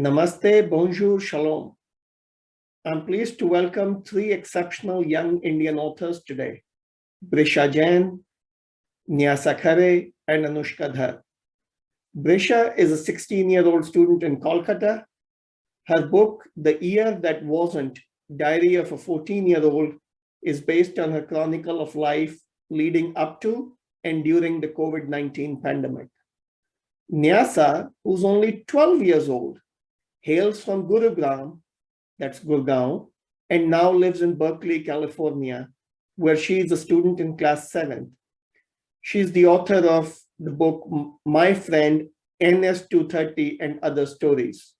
Namaste, bonjour, shalom. I'm pleased to welcome three exceptional young Indian authors today, Brisha Jain, Nyasa Khare, and Anushka Dhar. Brisha is a 16-year-old student in Kolkata. Her book, The Year That Wasn't, Diary of a 14-year-old, is based on her chronicle of life leading up to and during the COVID-19 pandemic. Nyasa, who's only 12 years old, hails from Gurugram, that's Gurgaon, and now lives in Berkeley, California, where she is a student in class 7th. She's the author of the book, My Friend, NS230 and Other Stories,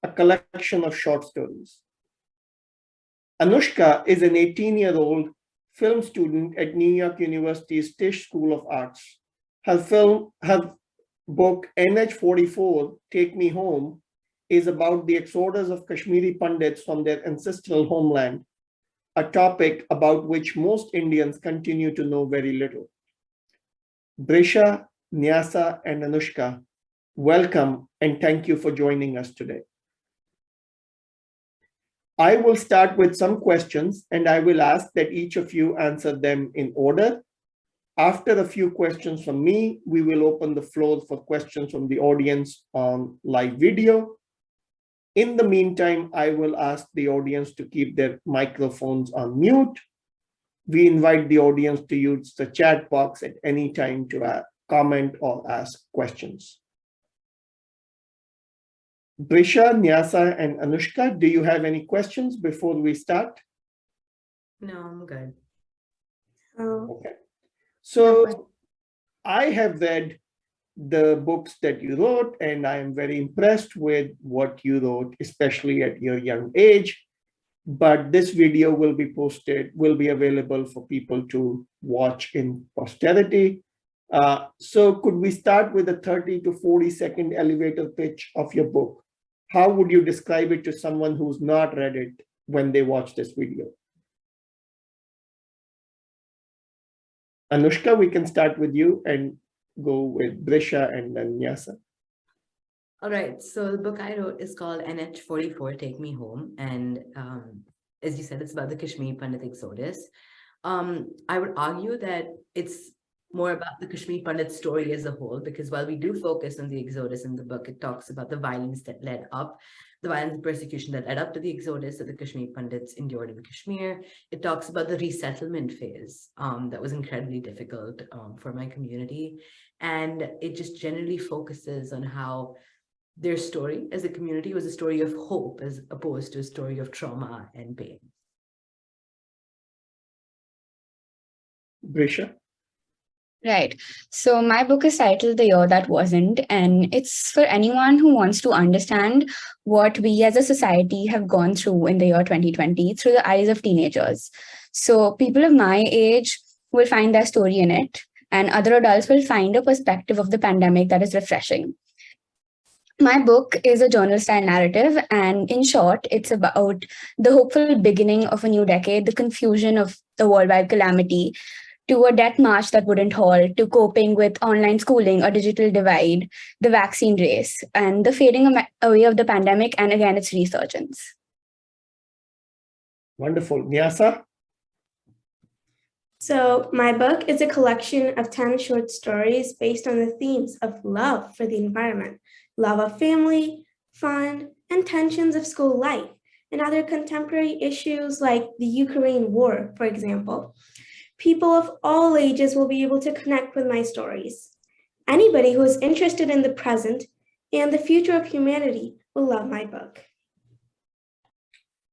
a collection of short stories. Anushka is an 18-year-old film student at New York University's Tisch School of Arts. Her book, NH44, Take Me Home, is about the exodus of Kashmiri Pandits from their ancestral homeland, a topic about which most Indians continue to know very little. Brisha, Nyasa, and Anushka, welcome and thank you for joining us today. I will start with some questions and I will ask that each of you answer them in order. After a few questions from me, we will open the floor for questions from the audience on live video. In the meantime, I will ask the audience to keep their microphones on mute. We invite the audience to use the chat box at any time to comment or ask questions. Brisha, Nyasa, and Anushka, do you have any questions before we start? No, I'm good. Okay. So I have read the books that you wrote, and I am very impressed with what you wrote, especially at your young age. But this video will be available for people to watch in posterity. So could we start with a 30 to 40-second elevator pitch of your book? How would you describe it to someone who's not read it when they watch this video? Anushka, we can start with you and go with Brisha and then Nyasa. All right, so the book I wrote is called NH44, Take Me Home. And as you said, it's about the Kashmir Pandit exodus. I would argue that it's more about the Kashmir Pandit story as a whole, because while we do focus on the exodus in the book, it talks about the violence that led up, the violence and persecution that led up to the exodus that the Kashmir Pandits endured in Kashmir. It talks about the resettlement phase that was incredibly difficult for my community. And it just generally focuses on how their story as a community was a story of hope as opposed to a story of trauma and pain. Brisha? Right. So my book is titled The Year That Wasn't, and it's for anyone who wants to understand what we as a society have gone through in the year 2020 through the eyes of teenagers. So people of my age will find their story in it, and other adults will find a perspective of the pandemic that is refreshing. My book is a journal-style narrative, and in short, it's about the hopeful beginning of a new decade, the confusion of the worldwide calamity, to a death march that wouldn't halt, to coping with online schooling, a digital divide, the vaccine race, and the fading away of the pandemic, and again, its resurgence. Wonderful. Nyasa? So my book is a collection of 10 short stories based on the themes of love for the environment, love of family, fun, and tensions of school life, and other contemporary issues like the Ukraine war, for example. People of all ages will be able to connect with my stories. Anybody who is interested in the present and the future of humanity will love my book.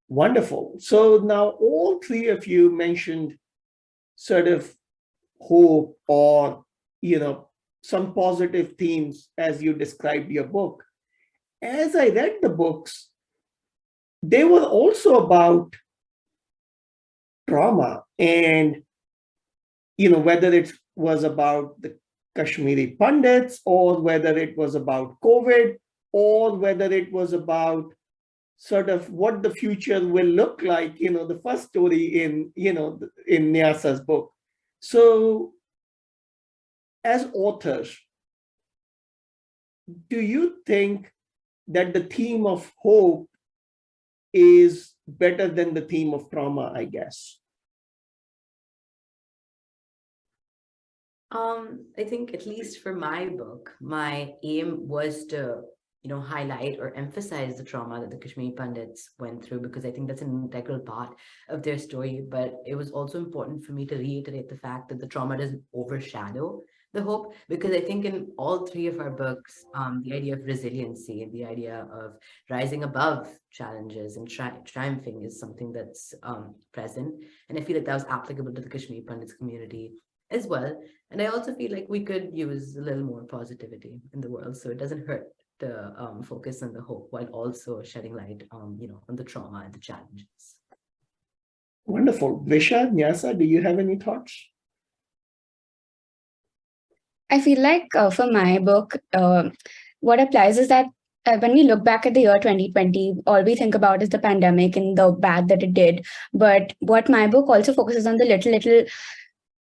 Wonderful. So now all three of you mentioned sort of hope or, some positive themes as you described your book. As I read the books, they were also about trauma and whether it was about the Kashmiri Pandits or whether it was about COVID or whether it was about sort of what the future will look like, the first story in Nyasa's book. So as authors, do you think that the theme of hope is better than the theme of trauma, I guess. I think at least for my book, my aim was to, highlight or emphasize the trauma that the Kashmiri Pandits went through, because I think that's an integral part of their story. But it was also important for me to reiterate the fact that the trauma doesn't overshadow the hope, because I think in all three of our books, the idea of resiliency and the idea of rising above challenges and triumphing is something that's present. And I feel like that was applicable to the Kashmiri Pandits community as well. And I also feel like we could use a little more positivity in the world, so it doesn't hurt to focus on the hope while also shedding light, on the trauma and the challenges. Wonderful. Brisha, Nyasa, do you have any thoughts? I feel like for my book, what applies is that when we look back at the year 2020, all we think about is the pandemic and the bad that it did. But what my book also focuses on the little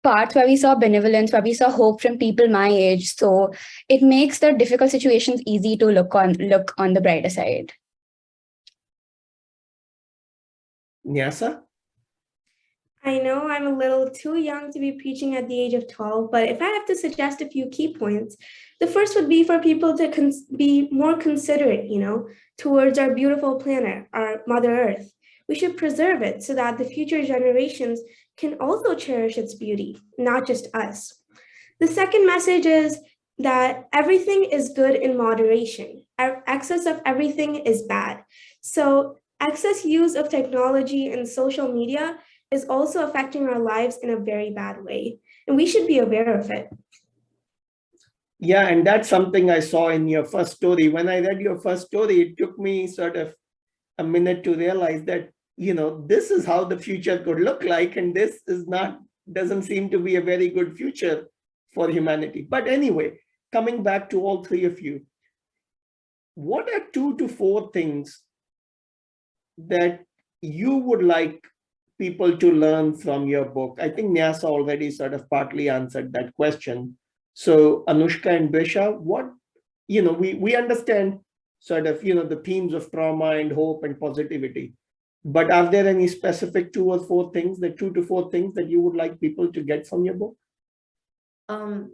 parts where we saw benevolence, where we saw hope from people my age. So it makes the difficult situations easy to look on the brighter side. Nyasa? I know I'm a little too young to be preaching at the age of 12, but if I have to suggest a few key points, the first would be for people to be more considerate, towards our beautiful planet, our Mother Earth. We should preserve it so that the future generations can also cherish its beauty, not just us. The second message is that everything is good in moderation. Excess of everything is bad. So excess use of technology and social media is also affecting our lives in a very bad way, and we should be aware of it. Yeah, and that's something I saw in your first story. When I read your first story, it took me sort of a minute to realize that, this is how the future could look like, and this doesn't seem to be a very good future for humanity. But anyway, coming back to all three of you, what are 2 to 4 things that you would like people to learn from your book? I think Nyasa already sort of partly answered that question. So Anushka and Brisha, what, we understand sort of, the themes of trauma and hope and positivity, but are there any specific 2 or 4 things, the 2 to 4 things that you would like people to get from your book? All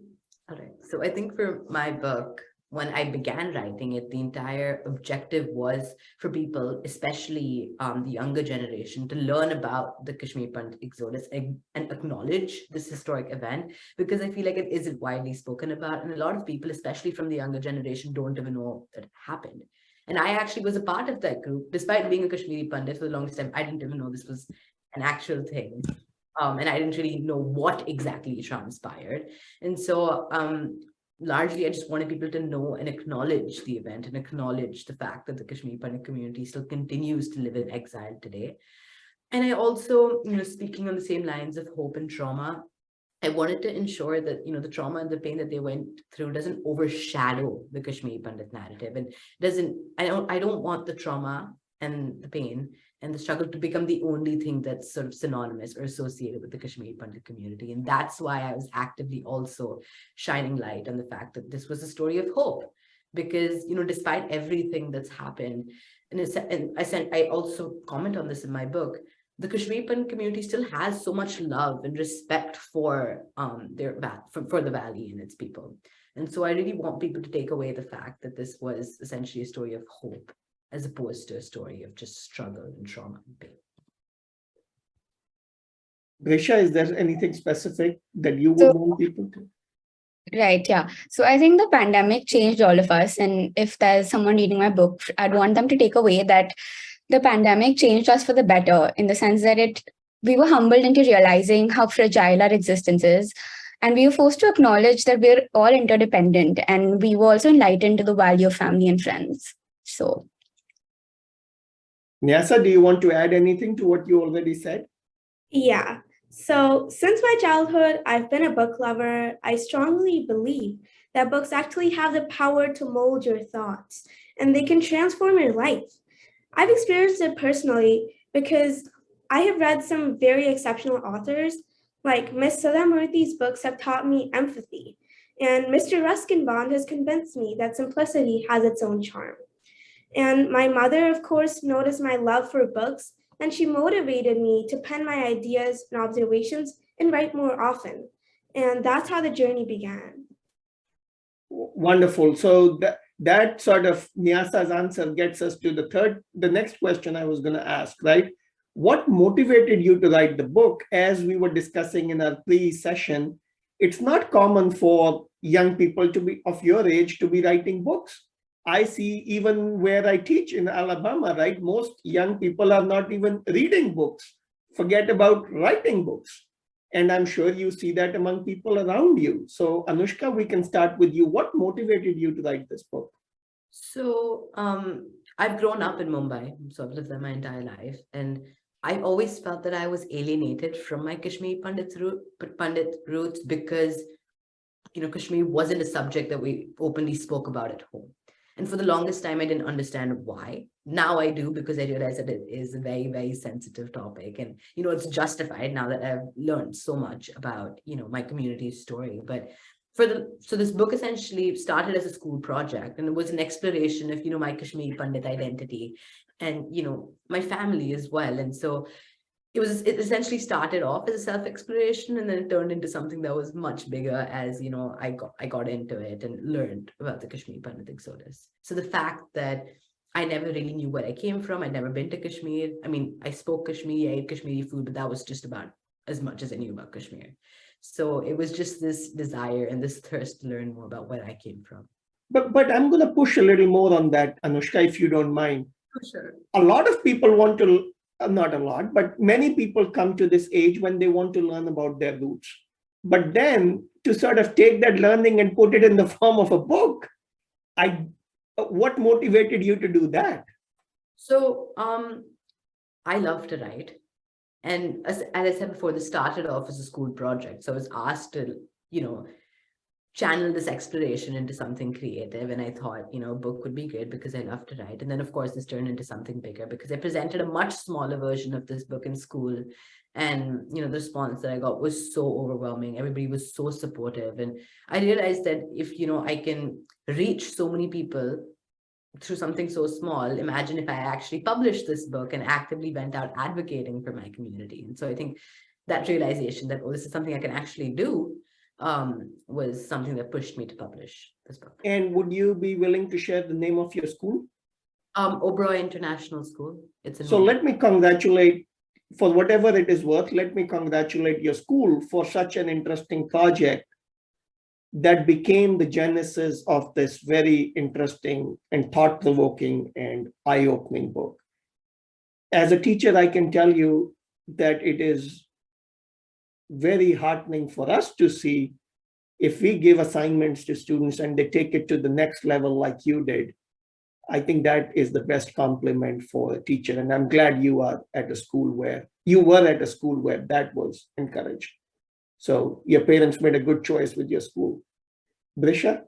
right. So I think for my book, when I began writing it, the entire objective was for people, especially the younger generation, to learn about the Kashmir Pandit exodus and acknowledge this historic event, because I feel like it isn't widely spoken about. And a lot of people, especially from the younger generation, don't even know that it happened. And I actually was a part of that group. Despite being a Kashmiri Pandit for the longest time, I didn't even know this was an actual thing. And I didn't really know what exactly transpired. And so largely, I just wanted people to know and acknowledge the event and acknowledge the fact that the Kashmiri Pandit community still continues to live in exile today. And I also, speaking on the same lines of hope and trauma, I wanted to ensure that, the trauma and the pain that they went through doesn't overshadow the Kashmiri Pandit narrative, and I don't want the trauma and the pain and the struggle to become the only thing that's sort of synonymous or associated with the Kashmiri Pandit community. And that's why I was actively also shining light on the fact that this was a story of hope, because, despite everything that's happened, and I also comment on this in my book, the Kashmiri Pandit community still has so much love and respect for for the valley and its people. And so I really want people to take away the fact that this was essentially a story of hope, as opposed to a story of just struggle and trauma and pain. Brisha, is there anything specific that you would want people to? Right, yeah. So I think the pandemic changed all of us. And if there's someone reading my book, I'd want them to take away that the pandemic changed us for the better, in the sense that we were humbled into realizing how fragile our existence is. And we were forced to acknowledge that we're all interdependent, and we were also enlightened to the value of family and friends. So. Nyasa, do you want to add anything to what you already said? Yeah. So since my childhood, I've been a book lover. I strongly believe that books actually have the power to mold your thoughts, and they can transform your life. I've experienced it personally because I have read some very exceptional authors, like Miss Sudha Murthy's books have taught me empathy, and Mr. Ruskin Bond has convinced me that simplicity has its own charm. And my mother, of course, noticed my love for books, and she motivated me to pen my ideas and observations and write more often. And that's how the journey began. Wonderful. So that sort of Nyasa's answer gets us to the next question I was going to ask, right? What motivated you to write the book? As we were discussing in our pre-session, it's not common for young people to be of your age to be writing books. I see even where I teach in Alabama, right? Most young people are not even reading books. Forget about writing books. And I'm sure you see that among people around you. So Anushka, we can start with you. What motivated you to write this book? So I've grown up in Mumbai, so I've lived there my entire life. And I always felt that I was alienated from my Kashmiri Pandit roots because, Kashmir wasn't a subject that we openly spoke about at home. And for the longest time, I didn't understand why. Now I do, because I realize that it is a very, very sensitive topic. And, it's justified now that I've learned so much about, my community's story. But so this book essentially started as a school project, and it was an exploration of, my Kashmiri Pandit identity and, my family as well. And so it essentially started off as a self-exploration, and then it turned into something that was much bigger as, I got into it and learned about the Kashmir Pandit Exodus. So the fact that I never really knew where I came from, I'd never been to Kashmir. I mean, I spoke Kashmiri, I ate Kashmiri food, but that was just about as much as I knew about Kashmir. So it was just this desire and this thirst to learn more about where I came from. But I'm going to push a little more on that, Anushka, if you don't mind. For sure. A lot of people want to, not a lot, but many people come to this age when they want to learn about their roots. But then to sort of take that learning and put it in the form of a book, what motivated you to do that? So I love to write. And as I said before, this started off as a school project. So I was asked to, channel this exploration into something creative. And I thought, a book would be great because I love to write. And then, of course, this turned into something bigger because I presented a much smaller version of this book in school. And, the response that I got was so overwhelming. Everybody was so supportive. And I realized that if, I can reach so many people through something so small, imagine if I actually published this book and actively went out advocating for my community. And so I think that realization that, this is something I can actually do, was something that pushed me to publish this book. And would you be willing to share the name of your school? Oberoi International School. It's in So let me congratulate, for whatever it is worth, let me congratulate your school for such an interesting project that became the genesis of this very interesting and thought-provoking and eye-opening book. As a teacher, I can tell you that it is very heartening for us to see if we give assignments to students and they take it to the next level like you did. I think that is the best compliment for a teacher. And I'm glad you are at a school where that was encouraged. So your parents made a good choice with your school. Brisha?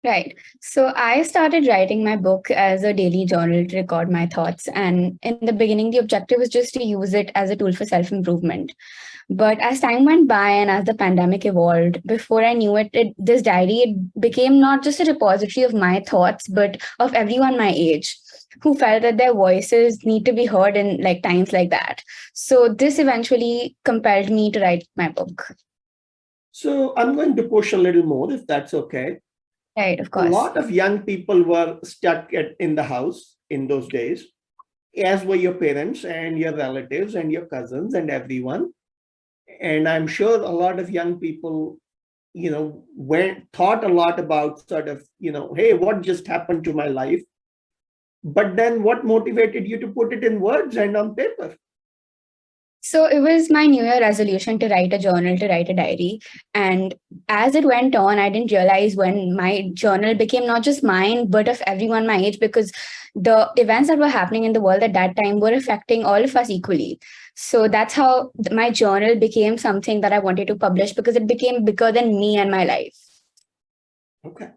Right. So I started writing my book as a daily journal to record my thoughts. And in the beginning, the objective was just to use it as a tool for self-improvement. But as time went by and as the pandemic evolved, before I knew it, this diary, it became not just a repository of my thoughts, but of everyone my age who felt that their voices need to be heard in times like that. So this eventually compelled me to write my book. So I'm going to push a little more, if that's okay. Right, of course. A lot of young people were stuck in the house in those days, as were your parents and your relatives and your cousins and everyone. And I'm sure a lot of young people, thought a lot about sort of, hey, what just happened to my life? But then what motivated you to put it in words and on paper? So it was my New Year resolution to write a journal, to write a diary. And as it went on, I didn't realize when my journal became not just mine, but of everyone my age, because the events that were happening in the world at that time were affecting all of us equally. So that's how my journal became something that I wanted to publish, because it became bigger than me and my life. Okay.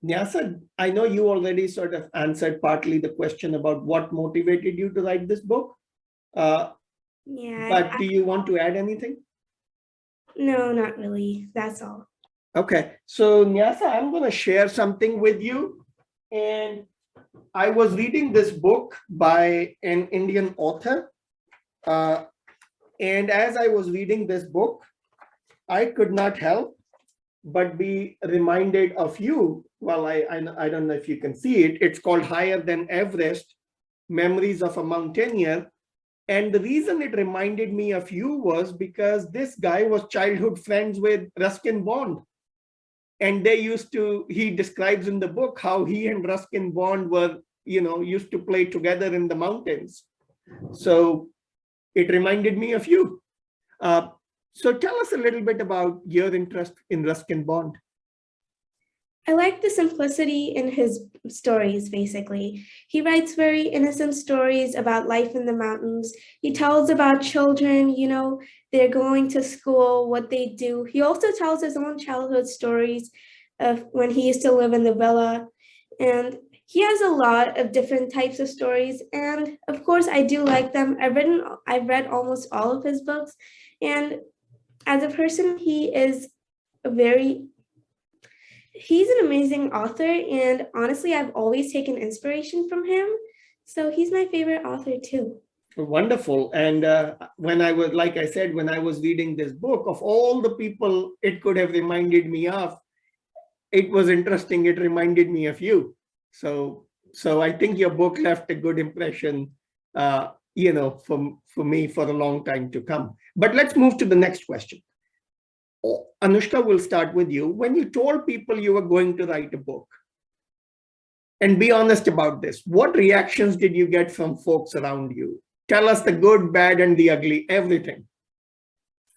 Nyasa, I know you already sort of answered partly the question about what motivated you to write this book. Yeah. But do you want to add anything? No, not really. That's all. Okay. So Nyasa, I'm going to share something with you. And I was reading this book by an Indian author. And as I was reading this book, I could not help but be reminded of you. Well, I don't know if you can see it. It's called Higher Than Everest, Memories of a Mountaineer. And the reason it reminded me of you was because this guy was childhood friends with Ruskin Bond. And they used to, he describes in the book how he and Ruskin Bond were, used to play together in the mountains. So it reminded me of you. So tell us a little bit about your interest in Ruskin Bond. I like the simplicity in his stories, basically. He writes very innocent stories about life in the mountains. He tells about children, they're going to school, what they do. He also tells his own childhood stories of when he used to live in the villa. And he has a lot of different types of stories. And of course, I do like them. I've read almost all of his books. And as a person, he's an amazing author, and honestly, I've always taken inspiration from him. So he's my favorite author too. Wonderful. And when I was, like I said, when I was reading this book, of all the people it could have reminded me of, it was interesting. It reminded me of you. So I think your book left a good impression, for me for a long time to come. But let's move to the next question. Anushka, we'll start with you. When you told people you were going to write a book, and be honest about this, what reactions did you get from folks around you? Tell us the good, bad, and the ugly, everything.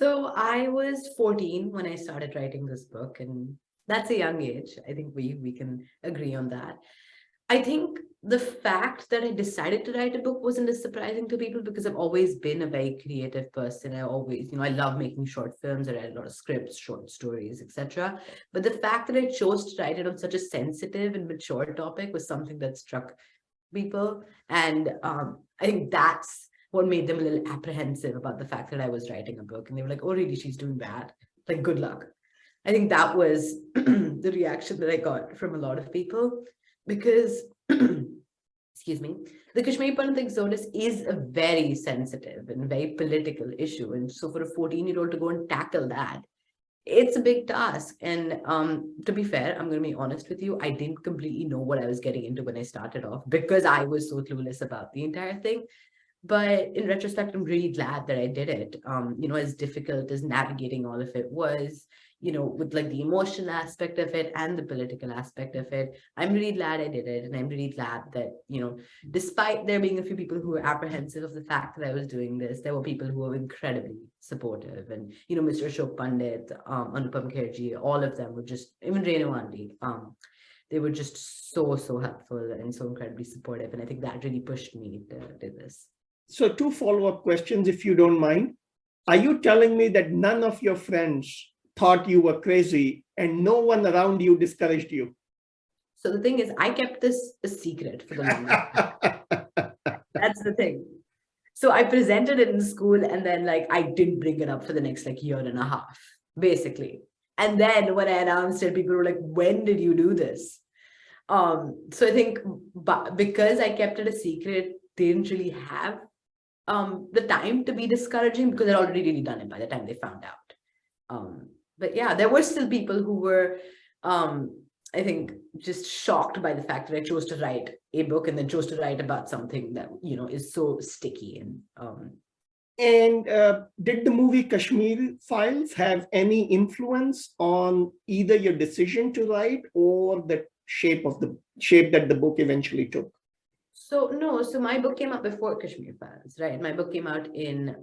So I was 14 when I started writing this book, and that's a young age. I think we can agree on that. I think the fact that I decided to write a book wasn't as surprising to people because I've always been a very creative person. I always, I love making short films. I write a lot of scripts, short stories, etc. But the fact that I chose to write it on such a sensitive and mature topic was something that struck people. And I think that's what made them a little apprehensive about the fact that I was writing a book. And they were like, oh, really, she's doing that? Like, good luck. I think that was the reaction that I got from a lot of people. Because, excuse me, the Kashmir Pandit exodus is a very sensitive and very political issue. And so for a 14-year-old to go and tackle that, it's a big task. And to be fair, I'm going to be honest with you, I didn't completely know what I was getting into when I started off because I was so clueless about the entire thing. But in retrospect, I'm really glad that I did it. As difficult as navigating all of it was, with like the emotional aspect of it and the political aspect of it, I'm really glad I did it. And I'm really glad that, despite there being a few people who were apprehensive of the fact that I was doing this, there were people who were incredibly supportive. And, Mr. Ashok Pandit, Anupam Kherji, all of them were just, even Renu Gandhi, they were just so helpful and so incredibly supportive. And I think that really pushed me to do this. So 2 follow-up questions, if you don't mind. Are you telling me that none of your friends thought you were crazy and no one around you discouraged you? So the thing is, I kept this a secret for the longest. That's the thing. So I presented it in school and then I didn't bring it up for the next year and a half, basically. And then when I announced it, people were like, when did you do this? So I think because I kept it a secret, they didn't really have the time to be discouraging because they'd already really done it by the time they found out. But yeah, there were still people who were, I think, just shocked by the fact that I chose to write a book and then chose to write about something that, is so sticky. And did the movie Kashmir Files have any influence on either your decision to write or the shape that the book eventually took? So no, so my book came out before Kashmir Files, right? My book came out in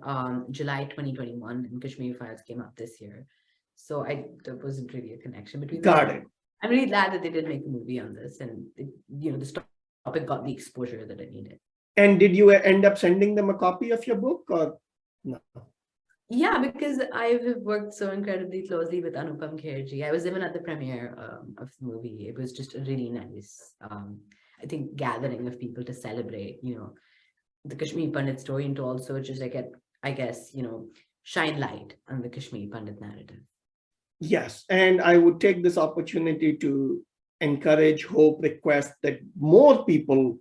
July 2021 and Kashmir Files came out this year. So there wasn't really a connection between them. Got it. I'm really glad that they did make a movie on this and, this topic got the exposure that it needed. And did you end up sending them a copy of your book or no? Yeah, because I've worked so incredibly closely with Anupam Kherji. I was even at the premiere of the movie. It was just a really nice, I think, gathering of people to celebrate, the Kashmir Pandit story and to also just, I guess, shine light on the Kashmir Pandit narrative. Yes, and I would take this opportunity to encourage, hope, request that more people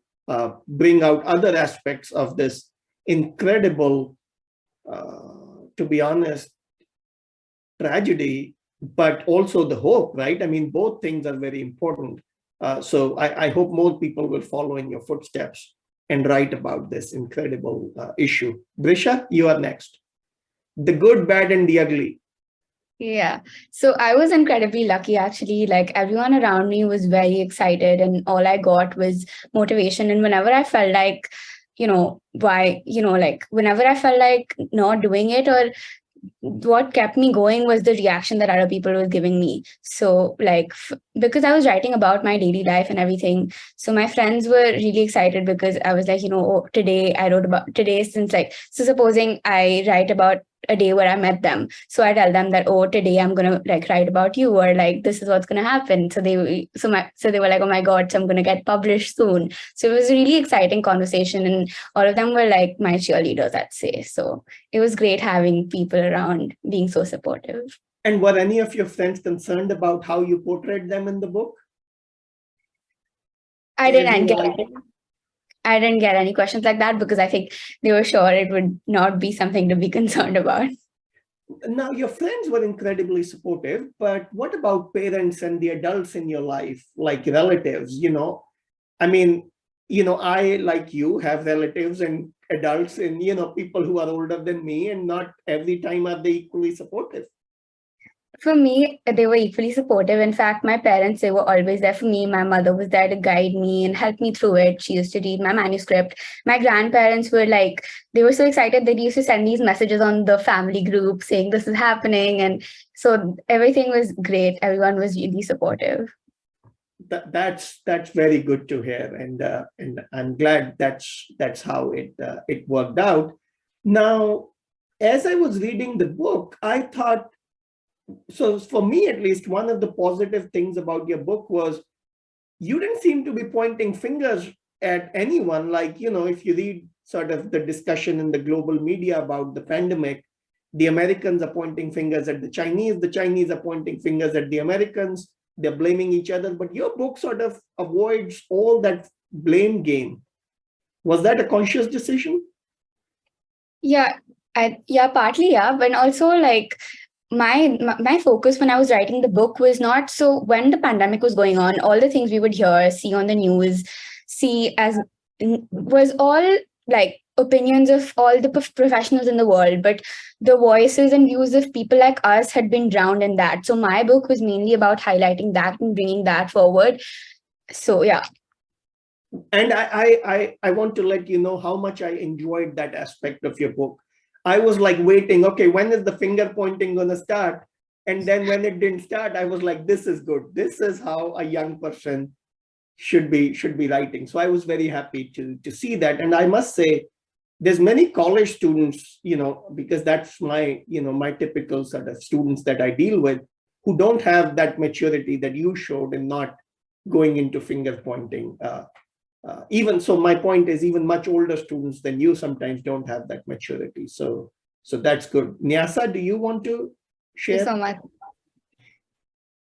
bring out other aspects of this incredible, to be honest, tragedy, but also the hope, right? I mean, both things are very important. So I hope more people will follow in your footsteps and write about this incredible issue. Brisha, you are next. The good, bad, and the ugly. Yeah. So I was incredibly lucky actually. Like everyone around me was very excited and all I got was motivation. And whenever I felt like, like whenever I felt like not doing it, or what kept me going was the reaction that other people were giving me. So like because I was writing about my daily life and everything, so my friends were really excited because I was like, oh, today I wrote about today, since like, so supposing I write about a day where I met them, so I tell them that, oh, today I'm gonna like write about you, or like this is what's gonna happen. So they were like, oh my god, so I'm gonna get published soon. So it was a really exciting conversation, and all of them were like my cheerleaders, I'd say. So it was great having people around being so supportive. And were any of your friends concerned about how you portrayed them in the book? I didn't get any questions like that because I think they were sure it would not be something to be concerned about. Now, your friends were incredibly supportive, but what about parents and the adults in your life, like relatives? I mean, I, like you, have relatives and adults and, people who are older than me, and not every time are they equally supportive. For me, they were equally supportive. In fact, my parents, they were always there for me. My mother was there to guide me and help me through it. She used to read my manuscript. My grandparents were like, they were so excited that they used to send these messages on the family group saying this is happening. And so everything was great. Everyone was really supportive. That's very good to hear, and I'm glad that's how it worked out. Now, as I was reading the book, I thought, so for me at least, one of the positive things about your book was you didn't seem to be pointing fingers at anyone. Like, if you read sort of the discussion in the global media about the pandemic, the Americans are pointing fingers at the Chinese are pointing fingers at the Americans, they're blaming each other. But your book sort of avoids all that blame game. Was that a conscious decision? Yeah, partly, yeah. But also like, my focus when I was writing the book was not, so when the pandemic was going on, all the things we would hear, see on the news, was all like opinions of all the professionals in the world, but the voices and views of people like us had been drowned in that. So my book was mainly about highlighting that and bringing that forward. So yeah. And I want to let you know how much I enjoyed that aspect of your book. I was like waiting, okay, when is the finger pointing going to start? And then when it didn't start, I was like, this is good. This is how a young person should be writing. So I was very happy to see that. And I must say, there's many college students, because that's my, my typical sort of students that I deal with, who don't have that maturity that you showed in not going into finger pointing. Even so, my point is, even much older students than you sometimes don't have that maturity. So that's good. Nyasa, do you want to share? Thank you so much.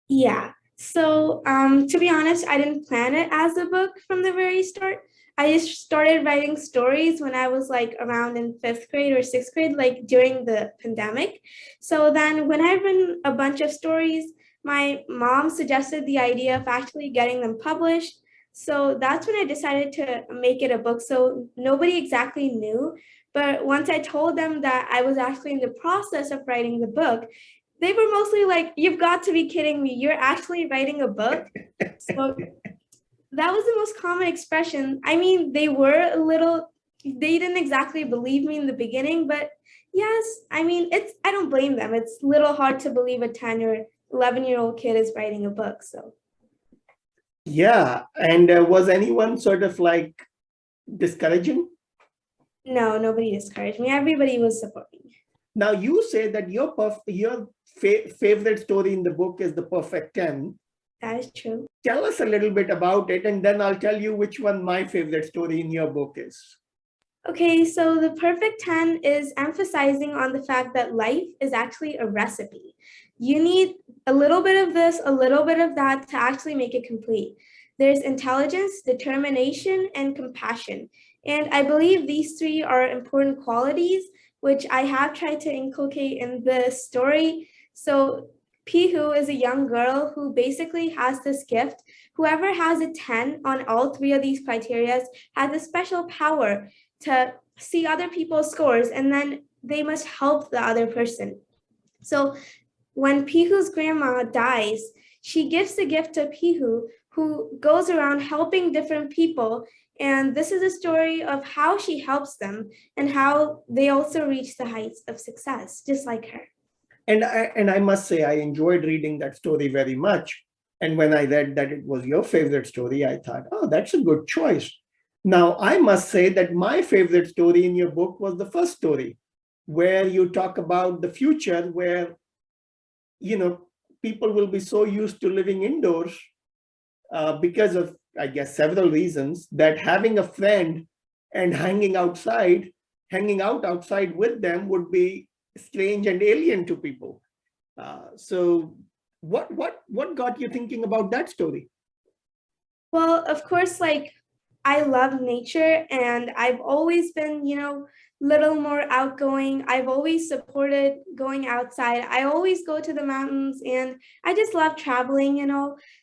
Yeah. So to be honest, I didn't plan it as a book from the very start. I just started writing stories when I was like around in 5th grade or 6th grade, like during the pandemic. So then when I've written a bunch of stories, my mom suggested the idea of actually getting them published. So that's when I decided to make it a book. So nobody exactly knew. But once I told them that I was actually in the process of writing the book, they were mostly like, you've got to be kidding me. You're actually writing a book. So that was the most common expression. I mean, they didn't exactly believe me in the beginning, but yes, I mean, I don't blame them. It's a little hard to believe a 10 or 11-year-old kid is writing a book. So yeah. And was anyone sort of like discouraging? No, nobody discouraged me. Everybody was supporting. Now, you say that your favorite story in the book is The Perfect 10. That is true. Tell us a little bit about it, and then I'll tell you which one my favorite story in your book is. Okay, so the perfect 10 is emphasizing on the fact that life is actually a recipe. You need a little bit of this, a little bit of that to actually make it complete. There's intelligence, determination, and compassion. And I believe these three are important qualities, which I have tried to inculcate in the story. So Pihu is a young girl who basically has this gift. Whoever has a 10 on all three of these criteria has a special power to see other people's scores, and then they must help the other person. So when Pihu's grandma dies, she gives the gift to Pihu, who goes around helping different people. And this is a story of how she helps them and how they also reach the heights of success, just like her. And I must say, I enjoyed reading that story very much. And when I read that it was your favorite story, I thought, oh, that's a good choice. Now, I must say that my favorite story in your book was the first story, where you talk about the future where, people will be so used to living indoors because of, I guess, several reasons, that having a friend and hanging out outside with them would be strange and alien to people. So what got you thinking about that story? Well, of course, like I love nature and I've always been, little more outgoing. I've always supported going outside. I always go to the mountains and I just love traveling.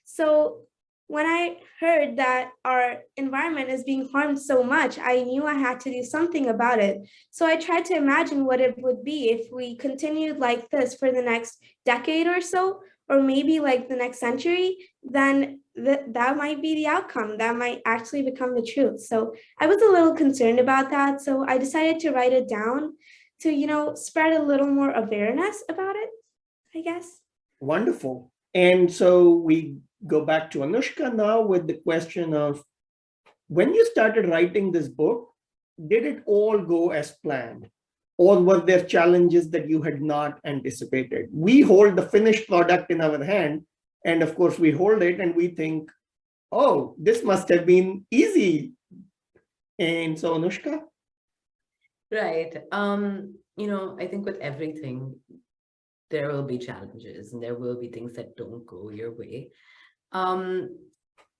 So when I heard that our environment is being harmed so much, I knew I had to do something about it. So I tried to imagine what it would be if we continued like this for the next decade or so, or maybe like the next century, then that might be the outcome. That might actually become the truth. So I was a little concerned about that. So I decided to write it down to, spread a little more awareness about it, I guess. Wonderful. And so we go back to Anushka now with the question of, when you started writing this book, did it all go as planned? Or were there challenges that you had not anticipated? We hold the finished product in our hand, and of course we hold it and we think, oh, this must have been easy. And so, Anushka? Right. I think with everything, there will be challenges and there will be things that don't go your way.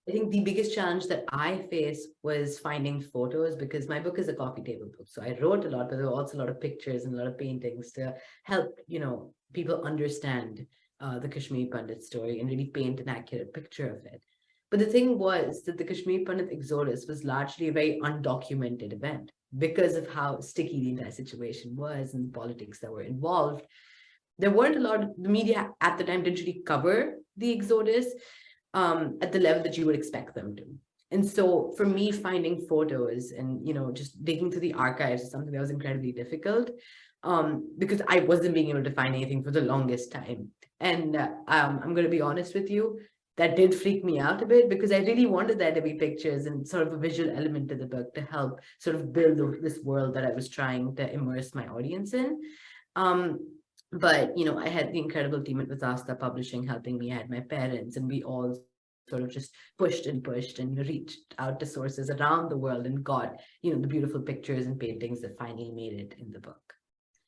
I think the biggest challenge that I faced was finding photos, because my book is a coffee table book. So I wrote a lot, but there were also a lot of pictures and a lot of paintings to help, people understand the Kashmir Pandit story and really paint an accurate picture of it. But the thing was that the Kashmir Pandit exodus was largely a very undocumented event because of how sticky the entire situation was and the politics that were involved. There weren't a lot of, the media at the time didn't really cover the exodus at the level that you would expect them to. And so for me, finding photos and, just digging through the archives is something that was incredibly difficult because I wasn't being able to find anything for the longest time. And I'm going to be honest with you, that did freak me out a bit, because I really wanted there to be pictures and sort of a visual element to the book to help sort of build this world that I was trying to immerse my audience in. But, I had the incredible team at Vizasta Publishing helping me. I had my parents, and we all sort of just pushed and reached out to sources around the world and got, the beautiful pictures and paintings that finally made it in the book.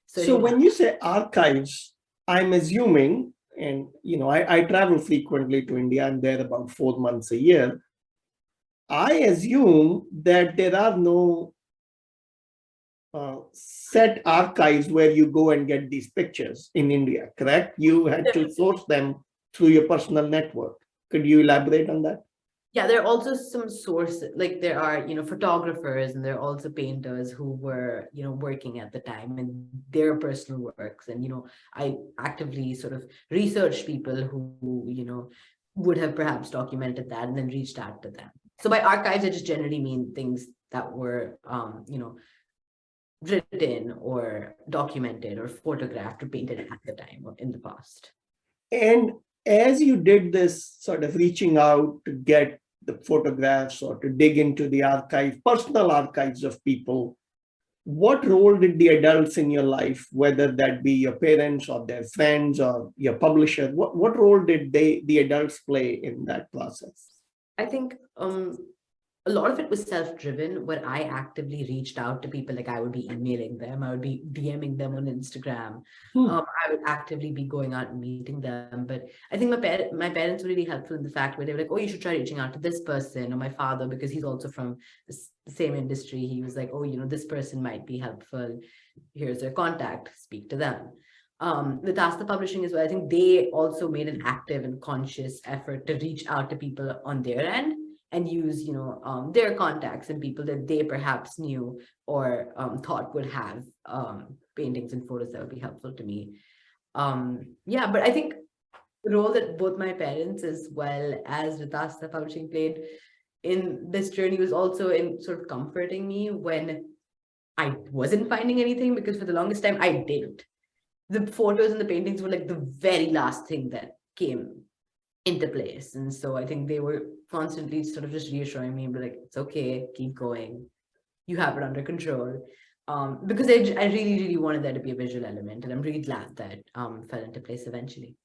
So when you say archives, I'm assuming, and, I travel frequently to India. I'm there about 4 months a year. I assume that there are no set archives where you go and get these pictures in India, correct? You had to source them through your personal network. Could you elaborate on that? Yeah, there are also some sources, like there are, photographers, and there are also painters who were, working at the time in their personal works. And, I actively sort of researched people who, would have perhaps documented that and then reached out to them. So by archives, I just generally mean things that were, written or documented or photographed or painted at the time or in the past. And as you did this sort of reaching out to get the photographs or to dig into the personal archives of people, what role did the adults in your life, whether that be your parents or their friends or your publisher, what role did the adults play in that process? I think a a lot of it was self-driven, where I actively reached out to people. Like I would be emailing them, I would be DMing them on Instagram. I would actively be going out and meeting them. But I think my parents were really helpful in the fact where they were like, oh, you should try reaching out to this person. Or my father, because he's also from the same industry, he was like, oh, this person might be helpful. Here's their contact, speak to them. With Asta Publishing as well, I think they also made an active and conscious effort to reach out to people on their end and use, their contacts and people that they perhaps knew or thought would have paintings and photos that would be helpful to me. Yeah, but I think the role that both my parents as well as Asta Publishing played in this journey was also in sort of comforting me when I wasn't finding anything, because for the longest time I didn't. The photos and the paintings were like the very last thing that came into place. And so I think they were constantly sort of just reassuring me, but like, it's okay, keep going. You have it under control. Because I really, really wanted there to be a visual element. And I'm really glad that fell into place eventually.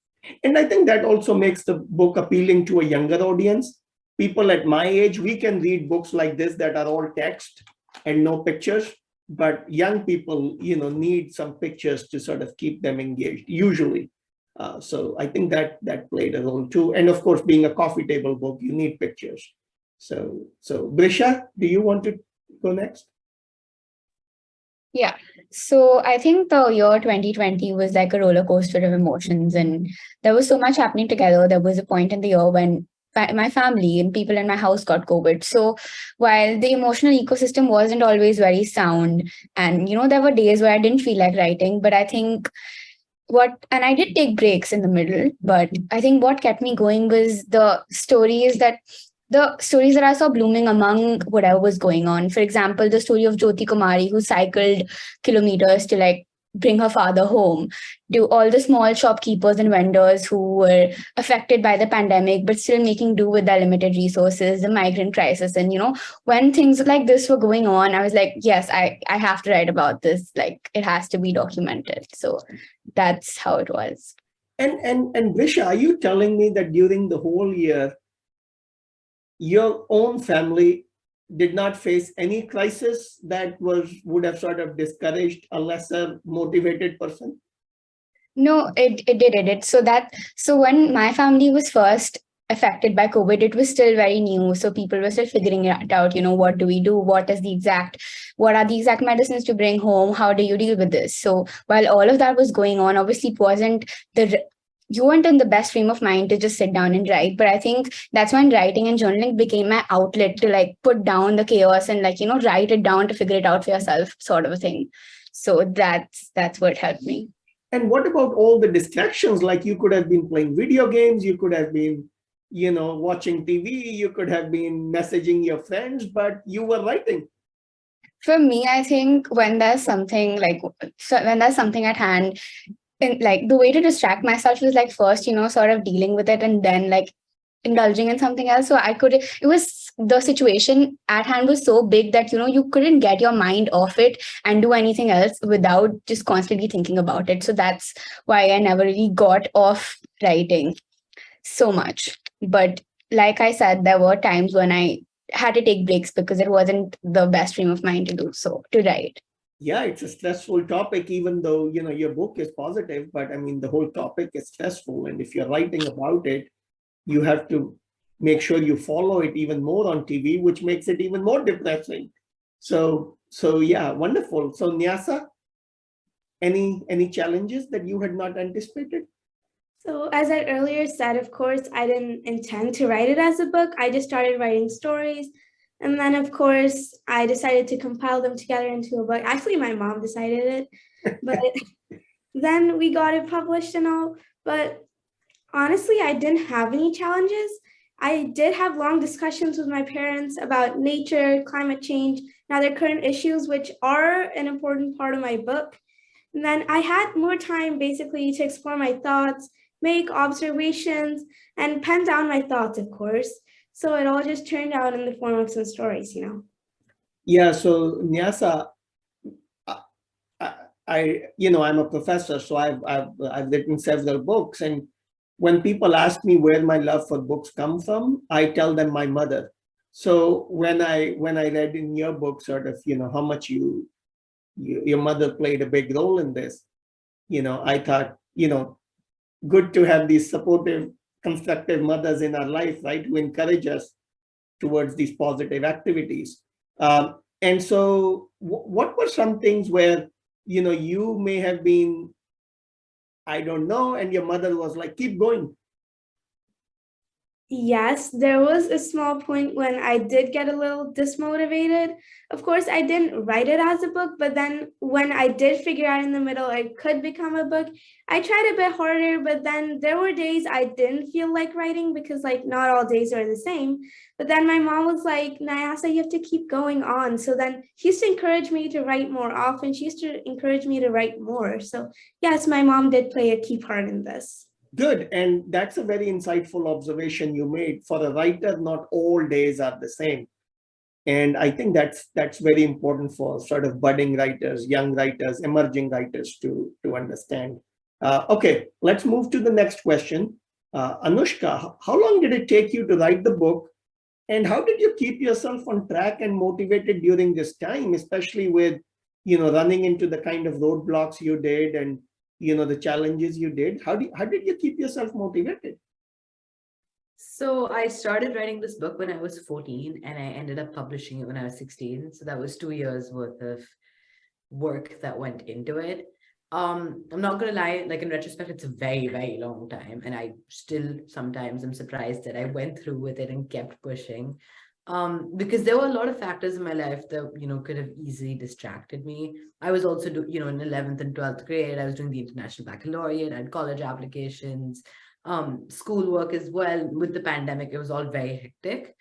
And I think that also makes the book appealing to a younger audience. People at my age, we can read books like this that are all text and no pictures. But young people, need some pictures to sort of keep them engaged, usually. So I think that played a role too. And of course, being a coffee table book, you need pictures. So Brisha, do you want to go next? Yeah. So I think the year 2020 was like a roller coaster of emotions, and there was so much happening together. There was a point in the year when my family and people in my house got COVID. So while the emotional ecosystem wasn't always very sound, and there were days where I didn't feel like writing, but I think and I did take breaks in the middle, but I think what kept me going was the stories that I saw blooming among whatever was going on. For example, the story of Jyoti Kumari, who cycled kilometers to bring her father home, to all the small shopkeepers and vendors who were affected by the pandemic, but still making do with their limited resources, the migrant crisis. And, when things like this were going on, I was like, yes, I have to write about this. Like, it has to be documented. So that's how it was. And Brisha, are you telling me that during the whole year, your own family did not face any crisis that would have sort of discouraged a lesser motivated person? No, it did. So when my family was first affected by COVID, it was still very new. So people were still figuring it out, what do we do? What are the exact medicines to bring home? How do you deal with this? So while all of that was going on, obviously it wasn't you weren't in the best frame of mind to just sit down and write. But I think that's when writing and journaling became my outlet to put down the chaos and write it down to figure it out for yourself, sort of a thing. So that's what helped me. And what about all the distractions? Like you could have been playing video games, you could have been, watching TV, you could have been messaging your friends, but you were writing. For me, I think when there's something at hand, and the way to distract myself is first, sort of dealing with it and then indulging in something else. So the situation at hand was so big that, you couldn't get your mind off it and do anything else without just constantly thinking about it. So that's why I never really got off writing so much. But like I said, there were times when I had to take breaks because it wasn't the best frame of mind to do so, to write. Yeah, it's a stressful topic, even though, your book is positive, but I mean, the whole topic is stressful. And if you're writing about it, you have to make sure you follow it even more on TV, which makes it even more depressing. So yeah, wonderful. So Nyasa, any challenges that you had not anticipated? So as I earlier said, of course, I didn't intend to write it as a book. I just started writing stories. And then, of course, I decided to compile them together into a book. Actually, my mom decided it, but then we got it published and all. But honestly, I didn't have any challenges. I did have long discussions with my parents about nature, climate change, and other current issues, which are an important part of my book. And then I had more time basically to explore my thoughts, make observations, and pen down my thoughts, of course. So it all just turned out in the form of some stories, Yeah, so Nyasa, I'm a professor, so I've written several books, and when people ask me where my love for books come from, I tell them my mother. So when I read in your book sort of, how much your mother played a big role in this, I thought, good to have these supportive, constructive mothers in our life, right, who encourage us towards these positive activities. And so what were some things where, you may have been, I don't know, and your mother was like, keep going? Yes, there was a small point when I did get a little dismotivated. Of course, I didn't write it as a book, but then when I did figure out in the middle it could become a book, I tried a bit harder, but then there were days I didn't feel like writing because like not all days are the same. But then my mom was like, Nyasa, you have to keep going on. So then she used to encourage me to write more often. She used to encourage me to write more. So yes, my mom did play a key part in this. Good. And that's a very insightful observation you made. For a writer, not all days are the same. And I think that's very important for sort of budding writers, young writers, emerging writers to understand. Okay, let's move to the next question. Anushka, how long did it take you to write the book? And how did you keep yourself on track and motivated during this time, especially with, running into the kind of roadblocks you did and the challenges you did? How did you keep yourself motivated? So I started writing this book when I was 14 and I ended up publishing it when I was 16. So that was 2 years worth of work that went into it. I'm not gonna lie, like in retrospect, it's a very, very long time. And I still sometimes am surprised that I went through with it and kept pushing. Because there were a lot of factors in my life that, could have easily distracted me. I was also, in 11th and 12th grade, I was doing the International Baccalaureate, I had college applications, schoolwork as well. With the pandemic, it was all very hectic.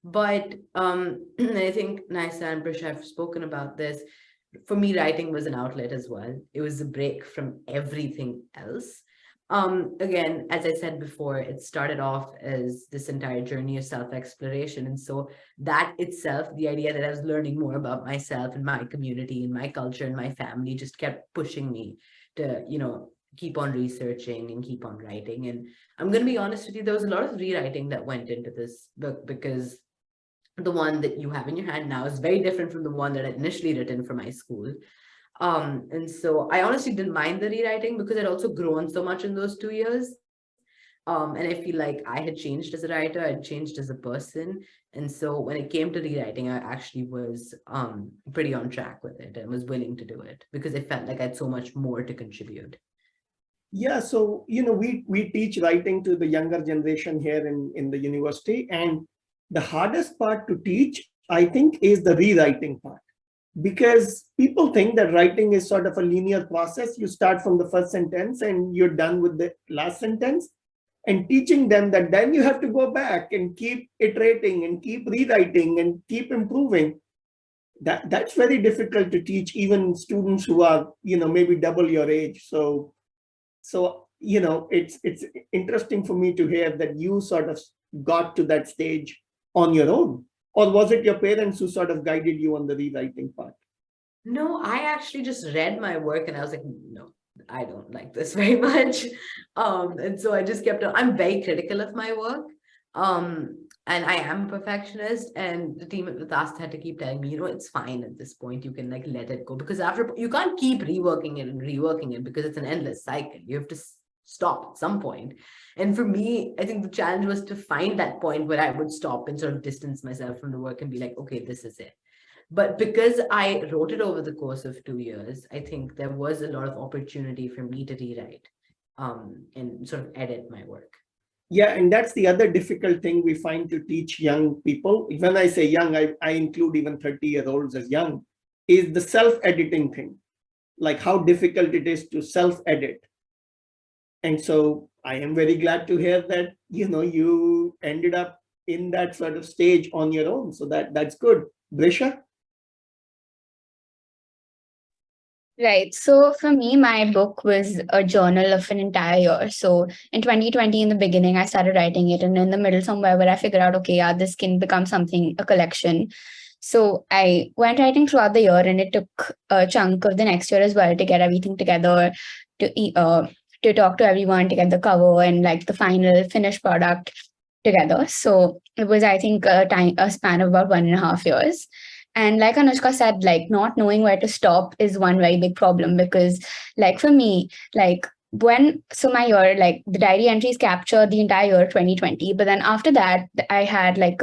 But I think Nyasa and Brisha have spoken about this. For me, writing was an outlet as well. It was a break from everything else. Again, as I said before, it started off as this entire journey of self-exploration. And so that itself, the idea that I was learning more about myself and my community and my culture and my family just kept pushing me to, keep on researching and keep on writing. And I'm going to be honest with you, there was a lot of rewriting that went into this book because the one that you have in your hand now is very different from the one that I initially written for my school. And so I honestly didn't mind the rewriting because I'd also grown so much in those 2 years. And I feel like I had changed as a writer, I'd changed as a person. And so when it came to rewriting, I actually was pretty on track with it and was willing to do it because I felt like I had so much more to contribute. Yeah, so, we teach writing to the younger generation here in the university. And the hardest part to teach, I think, is the rewriting part. Because people think that writing is sort of a linear process. You start from the first sentence and you're done with the last sentence. And teaching them that then you have to go back and keep iterating and keep rewriting and keep improving. That's very difficult to teach even students who are, maybe double your age. So it's interesting for me to hear that you sort of got to that stage on your own. Or was it your parents who sort of guided you on the rewriting part? No, I actually just read my work and I was like, no, I don't like this very much. And so I just kept on, I'm very critical of my work. And I am a perfectionist, and the team at the task had to keep telling me, it's fine at this point, you can like let it go, because after you can't keep reworking it and reworking it because it's an endless cycle. You have to stop at some point. And for me, I think the challenge was to find that point where I would stop and sort of distance myself from the work and be like, okay, this is it. But because I wrote it over the course of 2 years, I think there was a lot of opportunity for me to rewrite and sort of edit my work. Yeah, and that's the other difficult thing we find to teach young people. When I say young, I include even 30-year-olds as young, is the self-editing thing, like how difficult it is to self-edit. And so I am very glad to hear that, you ended up in that sort of stage on your own. So that's good. Brisha? Right. So for me, my book was a journal of an entire year. So in 2020, in the beginning, I started writing it. And in the middle, somewhere where I figured out, okay, yeah, this can become something, a collection. So I went writing throughout the year, and it took a chunk of the next year as well to get everything together, to talk to everyone, to get the cover and like the final finished product. together. So it was, I think, a span of about 1.5 years. And like Anushka said, like not knowing where to stop is one very big problem, because like for me, like my year, like the diary entries capture the entire year 2020, but then after that I had like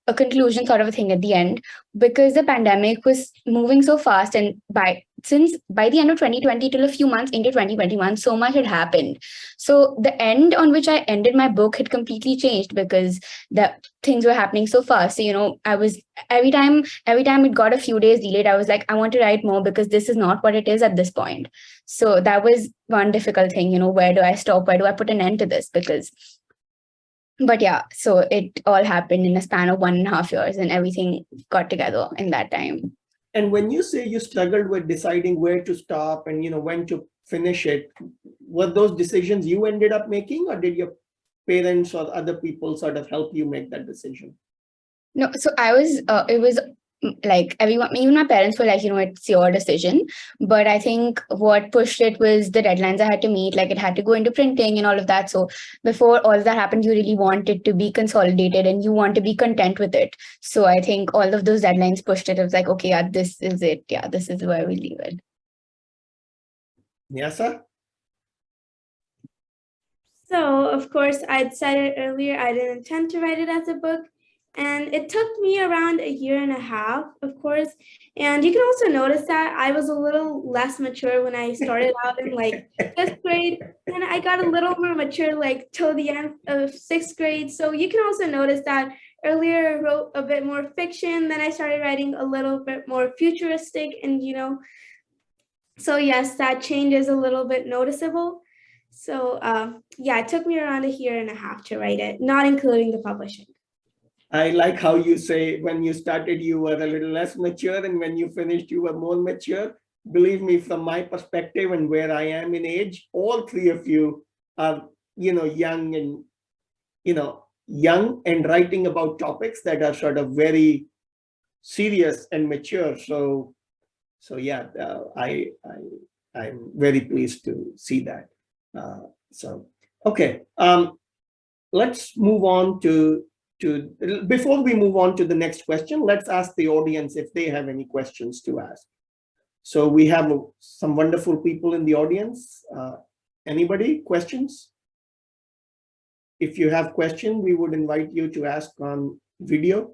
a conclusion sort of a thing at the end, because the pandemic was moving so fast, and by the end of 2020 till a few months into 2021, so much had happened. So the end on which I ended my book had completely changed, because the things were happening so fast. So I was, every time it got a few days delayed, I was like, I want to write more, because this is not what it is at this point. So that was one difficult thing. Where do I stop, where do I put an end to this? But yeah, so it all happened in a span of 1.5 years, and everything got together in that time. And when you say you struggled with deciding where to stop and when to finish it, were those decisions you ended up making, or did your parents or other people sort of help you make that decision? No, so it was like everyone, even my parents were like, it's your decision. But I think what pushed it was the deadlines I had to meet. Like it had to go into printing and all of that. So before all of that happened, you really want it to be consolidated and you want to be content with it. So I think all of those deadlines pushed it. It was like, okay, yeah, this is it. Yeah, this is where we leave it. Nyasa? So, of course, I'd said it earlier, I didn't intend to write it as a book. And it took me around 1.5 years, of course. And you can also notice that I was a little less mature when I started out in like 5th grade. And I got a little more mature like till the end of 6th grade. So you can also notice that earlier I wrote a bit more fiction. Then I started writing a little bit more futuristic. And, so yes, that change is a little bit noticeable. So yeah, it took me around 1.5 years to write it, not including the publishing. I like how you say when you started, you were a little less mature, and when you finished, you were more mature. Believe me, from my perspective and where I am in age, all three of you are, young and, young and writing about topics that are sort of very serious and mature. So yeah, I'm very pleased to see that. So okay, let's move on to before we move on to the next question, let's ask the audience if they have any questions to ask. So we have some wonderful people in the audience. Anybody questions? If you have questions, we would invite you to ask on video.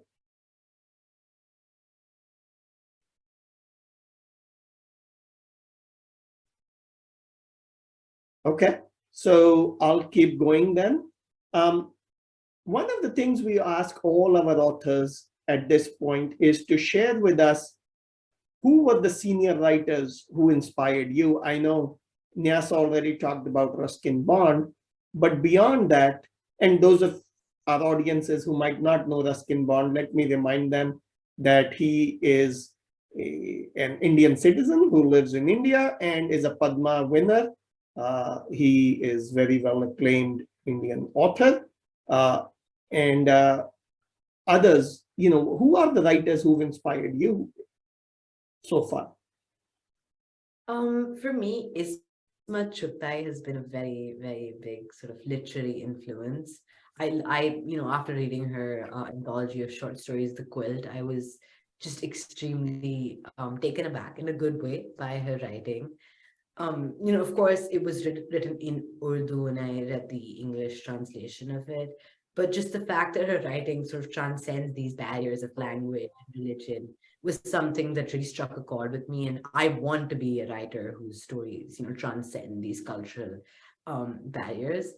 Okay, so I'll keep going then. One of the things we ask all our authors at this point is to share with us who were the senior writers who inspired you. I know Nyasa already talked about Ruskin Bond, but beyond that, and those of our audiences who might not know Ruskin Bond, let me remind them that he is an Indian citizen who lives in India and is a Padma winner. He is very well acclaimed Indian author. And others, who are the writers who've inspired you so far? For me, Isma Chugtai has been a very, very big sort of literary influence. After reading her anthology of short stories, The Quilt, I was just extremely taken aback in a good way by her writing. Of course, it was written in Urdu, and I read the English translation of it. But just the fact that her writing sort of transcends these barriers of language and religion was something that really struck a chord with me. And I want to be a writer whose stories, transcend these cultural barriers.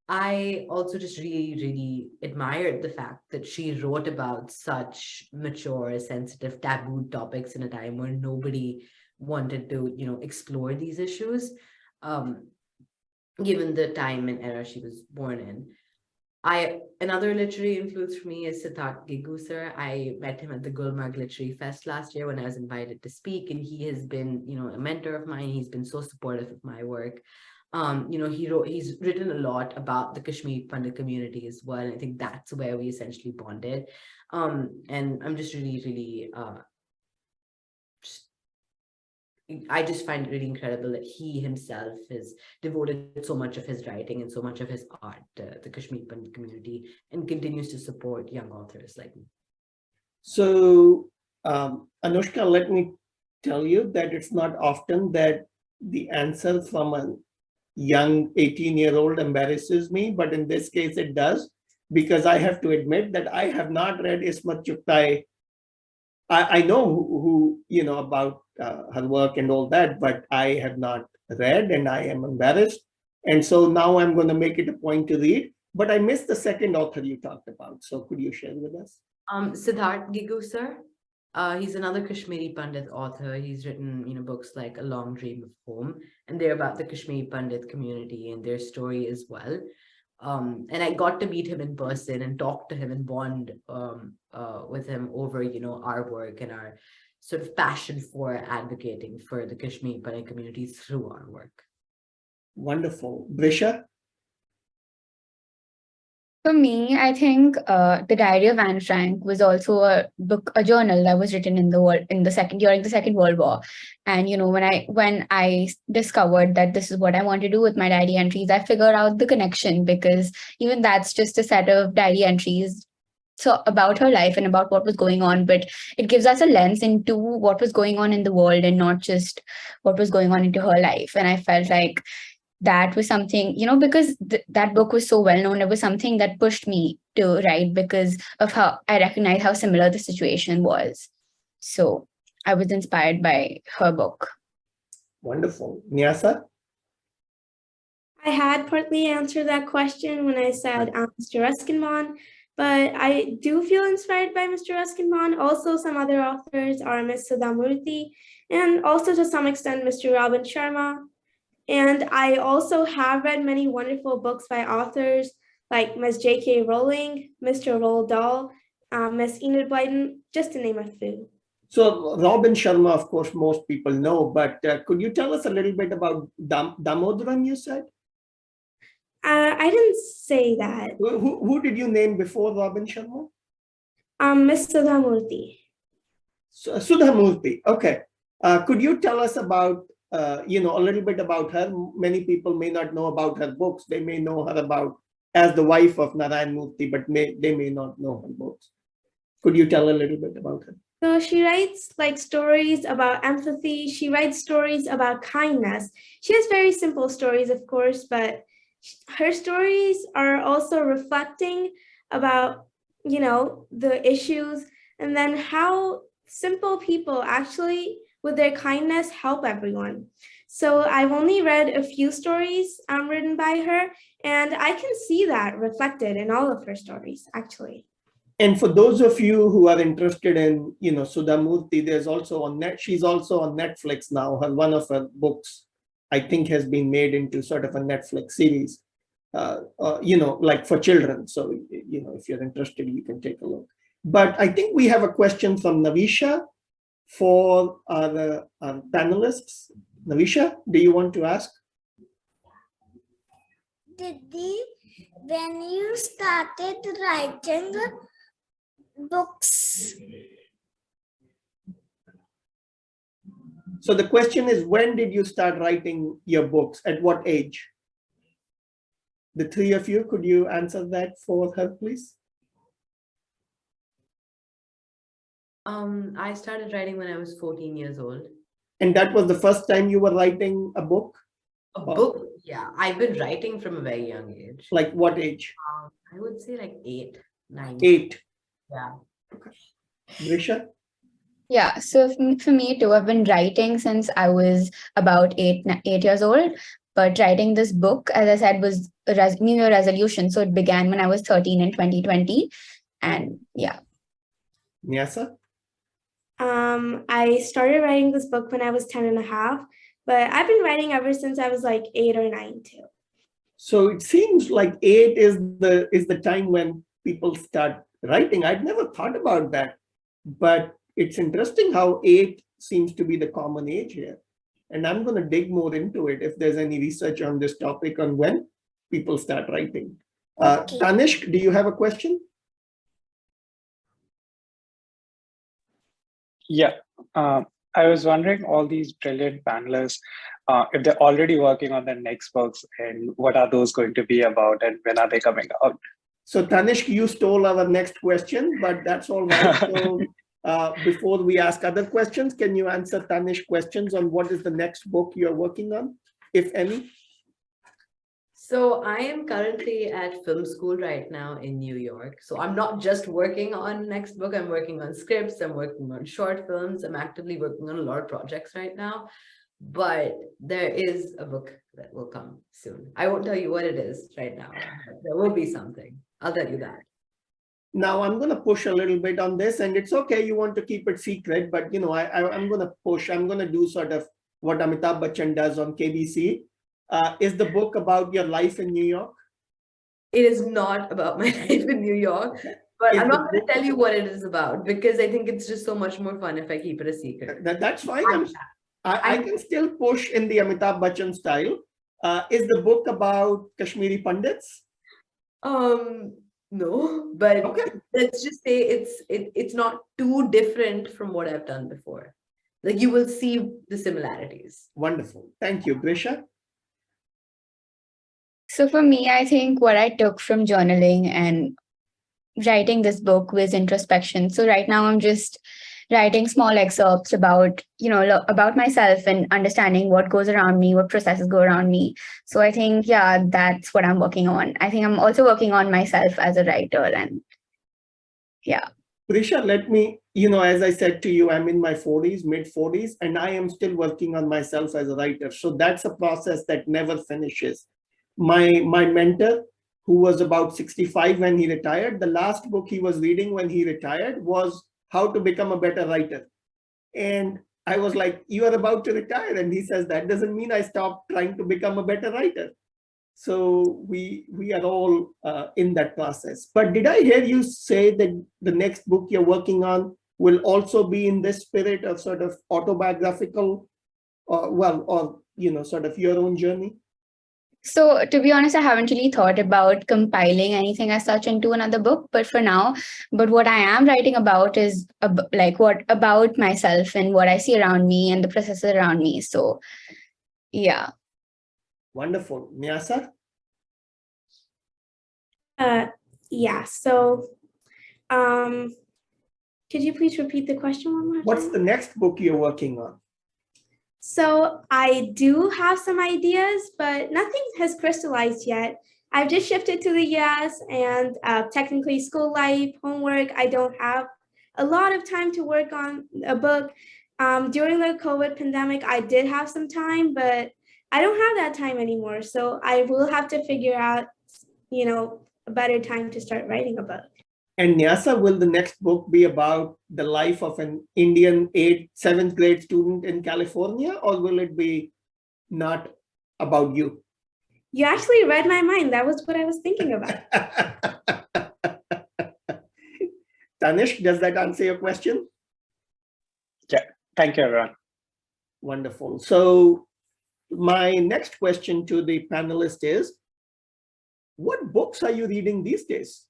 I also just really, really admired the fact that she wrote about such mature, sensitive, taboo topics in a time where nobody wanted to, explore these issues, given the time and era she was born in. Another literary influence for me is Siddharth Gigusar. I met him at the Gulmarg Literary Fest last year when I was invited to speak, and he has been, a mentor of mine. He's been so supportive of my work. He's written a lot about the Kashmir Pandit community as well. And I think that's where we essentially bonded. And I'm just really, really just I just find it really incredible that he himself has devoted so much of his writing and so much of his art to the Kashmir Pandit community and continues to support young authors like me. So, Anushka, let me tell you that it's not often that the answer from a young 18-year-old embarrasses me, but in this case it does, because I have to admit that I have not read Ismat Chugtai. I know who about her work and all that, but I have not read and I am embarrassed. And so now I'm going to make it a point to read, but I missed the second author you talked about. So could you share with us? Siddharth Gigu, sir. He's another Kashmiri Pandit author. He's written, books like A Long Dream of Home, and they're about the Kashmiri Pandit community and their story as well. And I got to meet him in person and talk to him and bond with him over, our work and our sort of passion for advocating for the Kashmiri Pandit community through our work. Wonderful. Brisha? For me, I think the Diary of Anne Frank was also a journal that was written during the Second World War. And when I discovered that this is what I want to do with my diary entries, I figured out the connection, because even that's just a set of diary entries so about her life and about what was going on, but it gives us a lens into what was going on in the world and not just what was going on into her life. And I felt like that was something, because that book was so well known, it was something that pushed me to write because of how I recognized how similar the situation was. So I was inspired by her book. Wonderful. Nyasa? I had partly answered that question when I said Mr. Ruskinman, but I do feel inspired by Mr. Ruskinman. Also, some other authors are Ms. Sudha Murthy, and also to some extent Mr. Robin Sharma. And I also have read many wonderful books by authors like Ms. J.K. Rowling, Mr. Roald Dahl, Ms. Enid Blyton, just to name a few. So Robin Sharma, of course, most people know, but could you tell us a little bit about Damodran, you said? I didn't say that. Who did you name before Robin Sharma? Ms. Sudha Murthy. Sudha Murthy. Okay. Could you tell us about, a little bit about her? Many people may not know about her books. They may know her about as the wife of Narayan Murthy, but they may not know her books. Could you tell a little bit about her? So she writes stories about empathy. She writes stories about kindness. She has very simple stories, of course, but her stories are also reflecting about, the issues and then how simple people actually, with their kindness, help everyone. So I've only read a few stories written by her, and I can see that reflected in all of her stories, actually. And for those of you who are interested in, Sudha Murthy, there's also she's also on Netflix now. One of her books, I think, has been made into sort of a Netflix series, like for children. So, if you're interested, you can take a look. But I think we have a question from Navisha for our panelists. Navisha, do you want to ask? When you started writing books? So the question is, when did you start writing your books? At what age? The three of you, could you answer that for her, please? I started writing when I was 14 years old. And that was the first time you were writing a book? A book? Yeah, I've been writing from a very young age. Like what age? I would say like 8, 9. 8. Yeah. Okay. Brisha? Yeah, so for me too, I've been writing since I was about 8 years old. But writing this book, as I said, was a New Year resolution. So it began when I was 13 in 2020. And yeah. Nyasa? I started writing this book when I was 10 and a half, but I've been writing ever since I was like 8 or 9 too. So it seems like 8 is the time when people start writing. I'd never thought about that, but it's interesting how 8 seems to be the common age here. And I'm going to dig more into it if there's any research on this topic on when people start writing. Okay. Tanishk, do you have a question? Yeah. I was wondering, all these brilliant panelists, if they're already working on their next books, and what are those going to be about, and when are they coming out? So Tanishq, you stole our next question, but that's all right. So before we ask other questions, can you answer Tanishq questions on what is the next book you're working on, if any? So I am currently at film school right now in New York. So I'm not just working on next book, I'm working on scripts, I'm working on short films, I'm actively working on a lot of projects right now. But there is a book that will come soon. I won't tell you what it is right now, but there will be something. I'll tell you that. Now I'm going to push a little bit on this, and it's okay, you want to keep it secret, but I'm going to push. I'm going to do sort of what Amitabh Bachchan does on KBC. Is the book about your life in New York? It is not about my life in New York, but I'm not going to tell you what it is about because I think it's just so much more fun if I keep it a secret. That's fine. I can still push in the Amitabh Bachchan style. Is the book about Kashmiri Pandits? No, but Okay. let's just say it's not too different from what I've done before. Like you will see the similarities. Wonderful. Thank you, Brisha. So for me, I think what I took from journaling and writing this book was introspection. So right now I'm just writing small excerpts about, about myself and understanding what goes around me, what processes go around me. So I think, yeah, that's what I'm working on. I think I'm also working on myself as a writer, and yeah. Brisha, let me, as I said to you, I'm in my 40s, mid 40s, and I am still working on myself as a writer. So that's a process that never finishes. My mentor, who was about 65 when he retired, the last book he was reading when he retired was How to Become a Better Writer. And I was like, you are about to retire. And he says, that doesn't mean I stopped trying to become a better writer. So we are all in that process. But did I hear you say that the next book you're working on will also be in this spirit of sort of autobiographical, or sort of your own journey? So to be honest, I haven't really thought about compiling anything as such into another book, but for now, what I am writing about is what about myself and what I see around me and the processes around me. So yeah. Wonderful. Nyasa? Yeah, so could you please repeat the question one more time? What's the next book you're working on? So I do have some ideas, but nothing has crystallized yet. I've just shifted to the US, and technically school life, homework, I don't have a lot of time to work on a book. During the COVID pandemic, I did have some time, but I don't have that time anymore. So I will have to figure out, a better time to start writing a book. And Nyasa, will the next book be about the life of an Indian 7th grade student in California, or will it be not about you? You actually read my mind. That was what I was thinking about. Tanishq, does that answer your question? Yeah, thank you, everyone. Wonderful. So my next question to the panelist is, what books are you reading these days?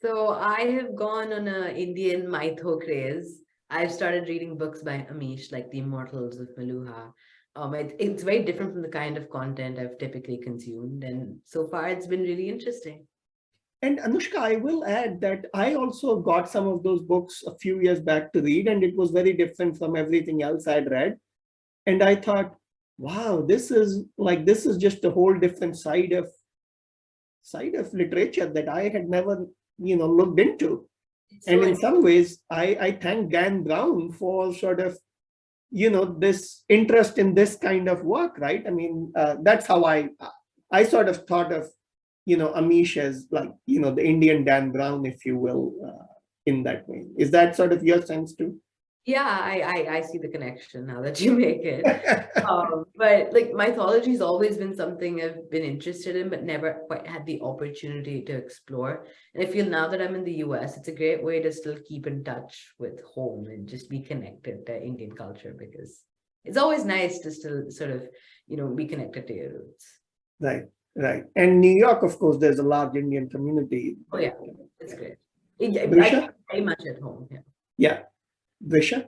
So I have gone on an Indian mytho craze. I've started reading books by Amish, like The Immortals of Meluha. It's very different from the kind of content I've typically consumed. And so far, it's been really interesting. And Anushka, I will add that I also got some of those books a few years back to read, and it was very different from everything else I'd read. And I thought, wow, this is just a whole different side of literature that I had never, looked into. And in some ways, I thank Dan Brown for sort of, this interest in this kind of work, right? I mean, that's how I sort of thought of, Amish as like, the Indian Dan Brown, if you will, in that way. Is that sort of your sense too? Yeah, I see the connection now that you make it. But like mythology has always been something I've been interested in, but never quite had the opportunity to explore. And I feel now that I'm in the US, it's a great way to still keep in touch with home and just be connected to Indian culture, because it's always nice to still sort of, be connected to your roots. Right. And New York, of course, there's a large Indian community. Oh yeah, it's great. I Brisha? feel very much at home. Yeah. Yeah. Brisha?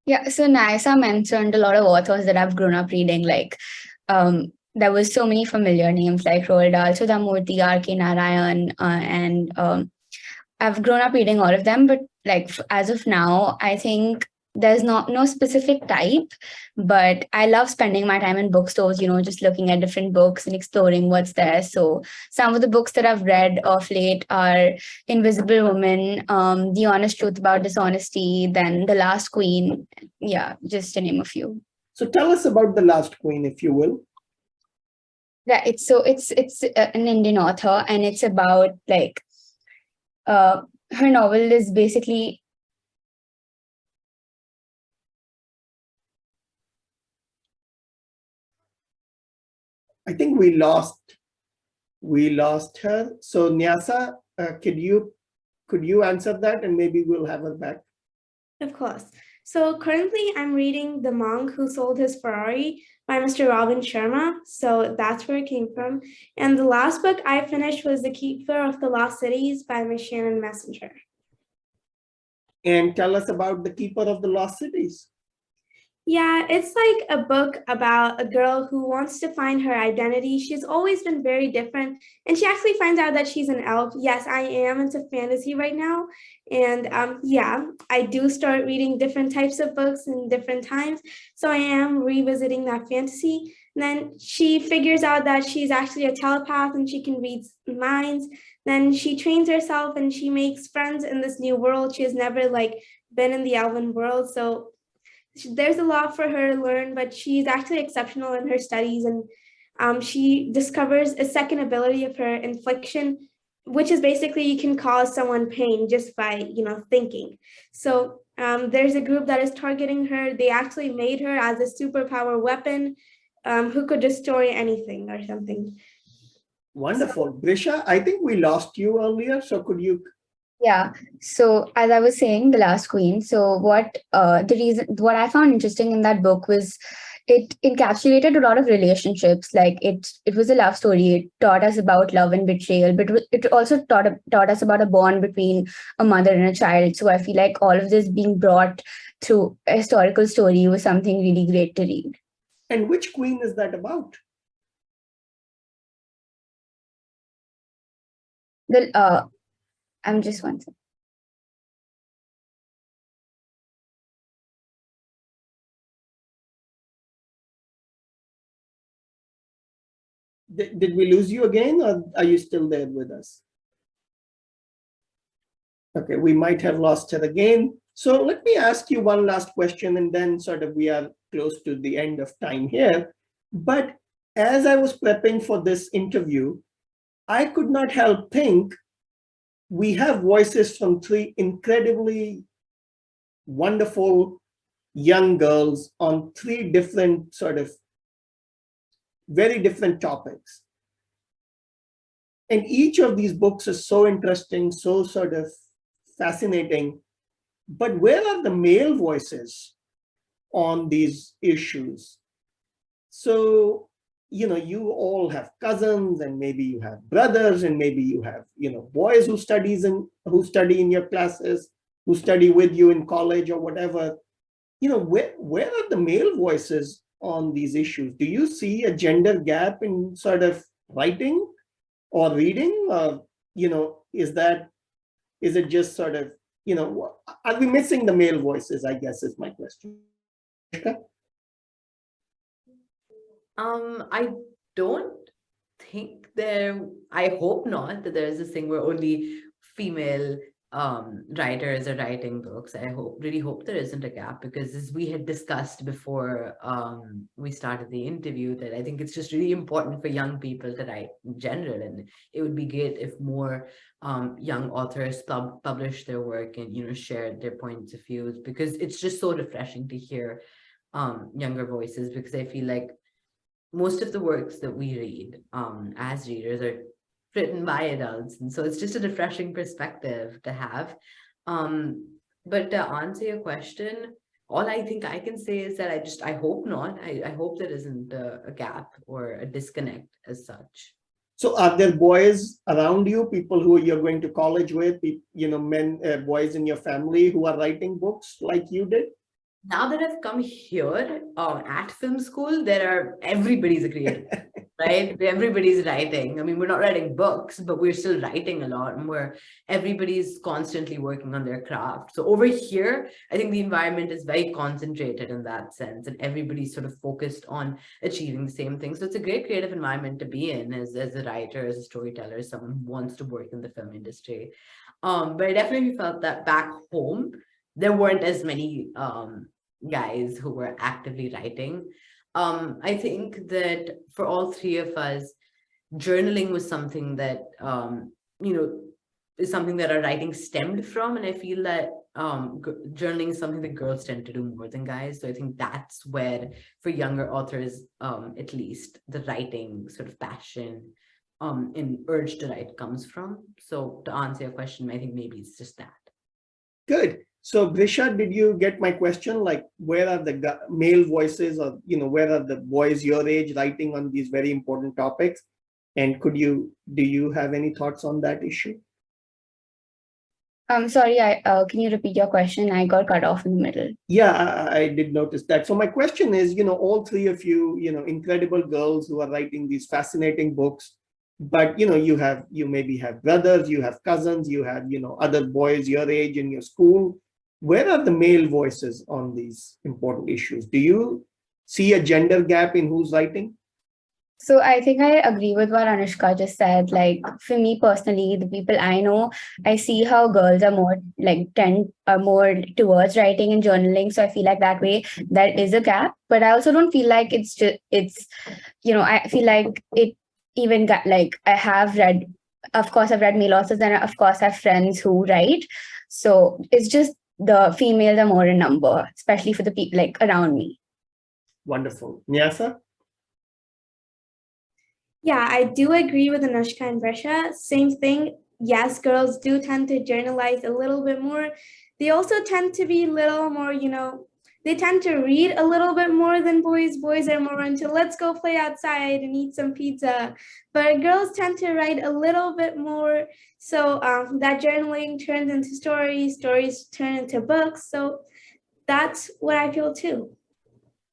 Yeah, so Nyasa mentioned a lot of authors that I've grown up reading. Like, there was so many familiar names like Roald Dahl, Sudhamurti, R.K. Narayan, and I've grown up reading all of them. But like as of now, I think there's not no specific type, but I love spending my time in bookstores. Just looking at different books and exploring what's there. So some of the books that I've read of late are Invisible Woman, The Honest Truth About Dishonesty, then The Last Queen. Yeah, just to name a few. So tell us about The Last Queen, if you will. Yeah, it's an Indian author, and it's about like her novel is basically. I think we lost her. So Nyasa, could you answer that, and maybe we'll have her back? Of course. So currently I'm reading The Monk Who Sold His Ferrari by Mr. Robin Sharma. So that's where it came from. And the last book I finished was The Keeper of the Lost Cities by Miss Shannon Messenger. And tell us about The Keeper of the Lost Cities. Yeah, it's like a book about a girl who wants to find her identity. She's always been very different, and she actually finds out that she's an elf. Yes, I am into fantasy right now. And yeah, I do start reading different types of books in different times. So I am revisiting that fantasy. And then she figures out that she's actually a telepath and she can read minds. Then she trains herself and she makes friends in this new world. She has never been in the elven world. So there's a lot for her to learn, but she's actually exceptional in her studies, and she discovers a second ability of her, infliction, which is basically you can cause someone pain just by thinking. So there's a group that is targeting her. They actually made her as a superpower weapon, who could destroy anything or something. Wonderful. Brisha, I think we lost you earlier, so could you? Yeah. So as I was saying, The Last Queen. So what I found interesting in that book was it encapsulated a lot of relationships. Like it was a love story. It taught us about love and betrayal, but it also taught us about a bond between a mother and a child. So I feel like all of this being brought through a historical story was something really great to read. And which queen is that about? I'm just one second. Did we lose you again, or are you still there with us? Okay, we might have lost her again. So let me ask you one last question, and then sort of we are close to the end of time here. But as I was prepping for this interview, I could not help think we have voices from three incredibly wonderful young girls on three different very different topics. And each of these books is so interesting, so sort of fascinating. But where are the male voices on these issues? So, you all have cousins, and maybe you have brothers, and maybe you have, boys who study in your classes, who study with you in college or whatever. Where are the male voices on these issues? Do you see a gender gap in sort of writing or reading? Is it just sort of, are we missing the male voices, I guess is my question. I don't think I hope not that there's this thing where only female writers are writing books. I really hope there isn't a gap, because as we had discussed before we started the interview, that I think it's just really important for young people to write in general, and it would be great if more young authors publish their work and share their points of views, because it's just so refreshing to hear younger voices, because I feel like most of the works that we read as readers are written by adults, and so it's just a refreshing perspective to have. But to answer your question, all I think I can say is that I hope not. I hope there isn't a gap or a disconnect as such. So are there boys around you, people who you're going to college with, men, boys in your family who are writing books like you did? Now that I've come here at film school, everybody's a creative, right? Everybody's writing. I mean, we're not writing books, but we're still writing a lot, and everybody's constantly working on their craft. So over here, I think the environment is very concentrated in that sense, and everybody's sort of focused on achieving the same thing. So it's a great creative environment to be in as a writer, as a storyteller, as someone who wants to work in the film industry. But I definitely felt that back home, there weren't as many guys who were actively writing. I think that for all three of us, journaling was something that is something that our writing stemmed from, and I feel that journaling is something that girls tend to do more than guys. So I think that's where, for younger authors, at least, the writing sort of passion and urge to write comes from. So to answer your question, I think maybe it's just that. Good. So Brisha, did you get my question? Like, where are the male voices, or where are the boys your age writing on these very important topics? And do you have any thoughts on that issue? Sorry, can you repeat your question? I got cut off in the middle. Yeah, I did notice that. So my question is, all three of you, incredible girls who are writing these fascinating books, but you maybe have brothers, you have cousins, you have other boys your age in your school. Where are the male voices on these important issues? Do you see a gender gap in who's writing? So I think I agree with what Anushka just said. Like, for me personally, the people I know, I see how girls are more more towards writing and journaling. So I feel like that way there is a gap. But I also don't feel like I feel like it even got like I have read, of course I've read male authors, and of course I have friends who write. So it's just the females are more in number, especially for the people like around me. Wonderful. Nyasa? Yeah, I do agree with Anushka and Brisha. Same thing. Yes, girls do tend to journalize a little bit more. They also tend to be a little more, they tend to read a little bit more than boys. Boys are more into let's go play outside and eat some pizza. But girls tend to write a little bit more. So that journaling turns into stories, stories turn into books. So that's what I feel too.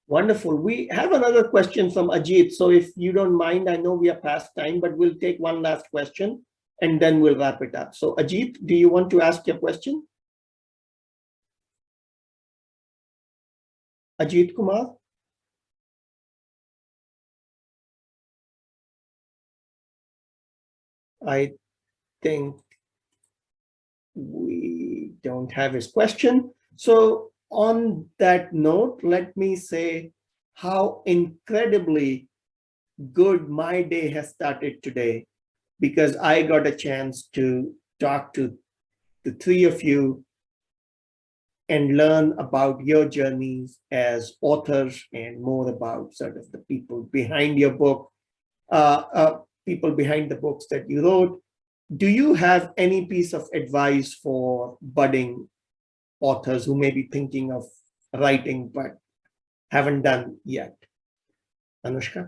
Wonderful. We have another question from Ajit. So if you don't mind, I know we are past time, but we'll take one last question and then we'll wrap it up. So Ajit, do you want to ask your question? Ajit Kumar? I think we don't have his question. So on that note, let me say how incredibly good my day has started today, because I got a chance to talk to the three of you and learn about your journeys as authors and more about sort of the people behind your book, people behind the books that you wrote. Do you have any piece of advice for budding authors who may be thinking of writing but haven't done yet? Anushka?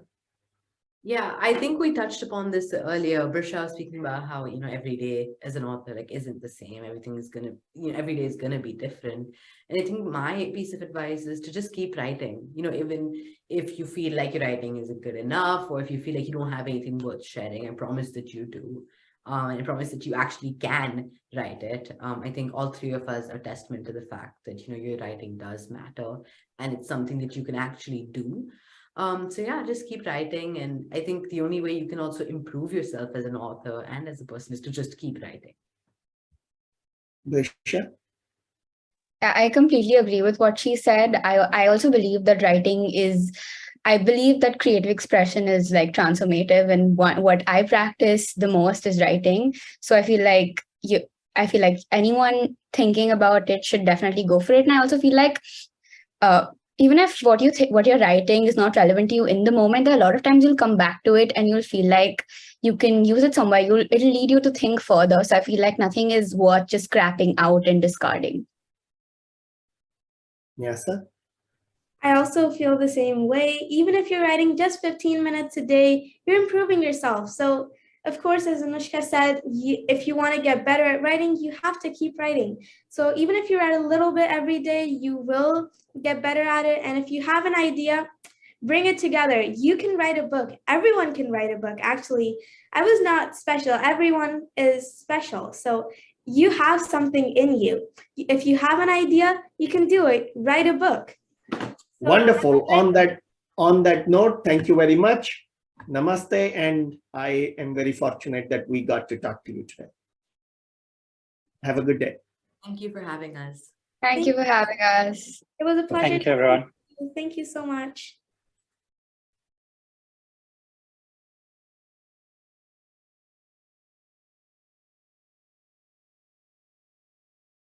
Yeah, I think we touched upon this earlier. Brisha was speaking about how, every day as an author, like, isn't the same. Everything is gonna, every day is gonna be different. And I think my piece of advice is to just keep writing, even if you feel like your writing isn't good enough, or if you feel like you don't have anything worth sharing. I promise that you do. And I promise that you actually can write it. I think all three of us are testament to the fact that, your writing does matter, and it's something that you can actually do. So yeah, just keep writing. And I think the only way you can also improve yourself as an author and as a person is to just keep writing. Brisha? I completely agree with what she said. I also believe that I believe that creative expression is like transformative, and what I practice the most is writing. So I feel like anyone thinking about it should definitely go for it. And I also feel like even if what you're writing is not relevant to you in the moment, a lot of times you'll come back to it and you'll feel like you can use it somewhere. It'll lead you to think further. So I feel like nothing is worth just scrapping out and discarding. Nyasa? I also feel the same way. Even if you're writing just 15 minutes a day, you're improving yourself. So of course, as Anushka said, if you want to get better at writing, you have to keep writing. So even if you write a little bit every day, you will get better at it. And if you have an idea, bring it together. You can write a book. Everyone can write a book. Actually, I was not special. Everyone is special. So you have something in you. If you have an idea, you can do it. Write a book. Wonderful. On that note, thank you very much. Namaste, and I am very fortunate that we got to talk to you today. Have a good day. Thank you for having us. Thank you for having us. It was a pleasure. Thank you, everyone. Thank you so much.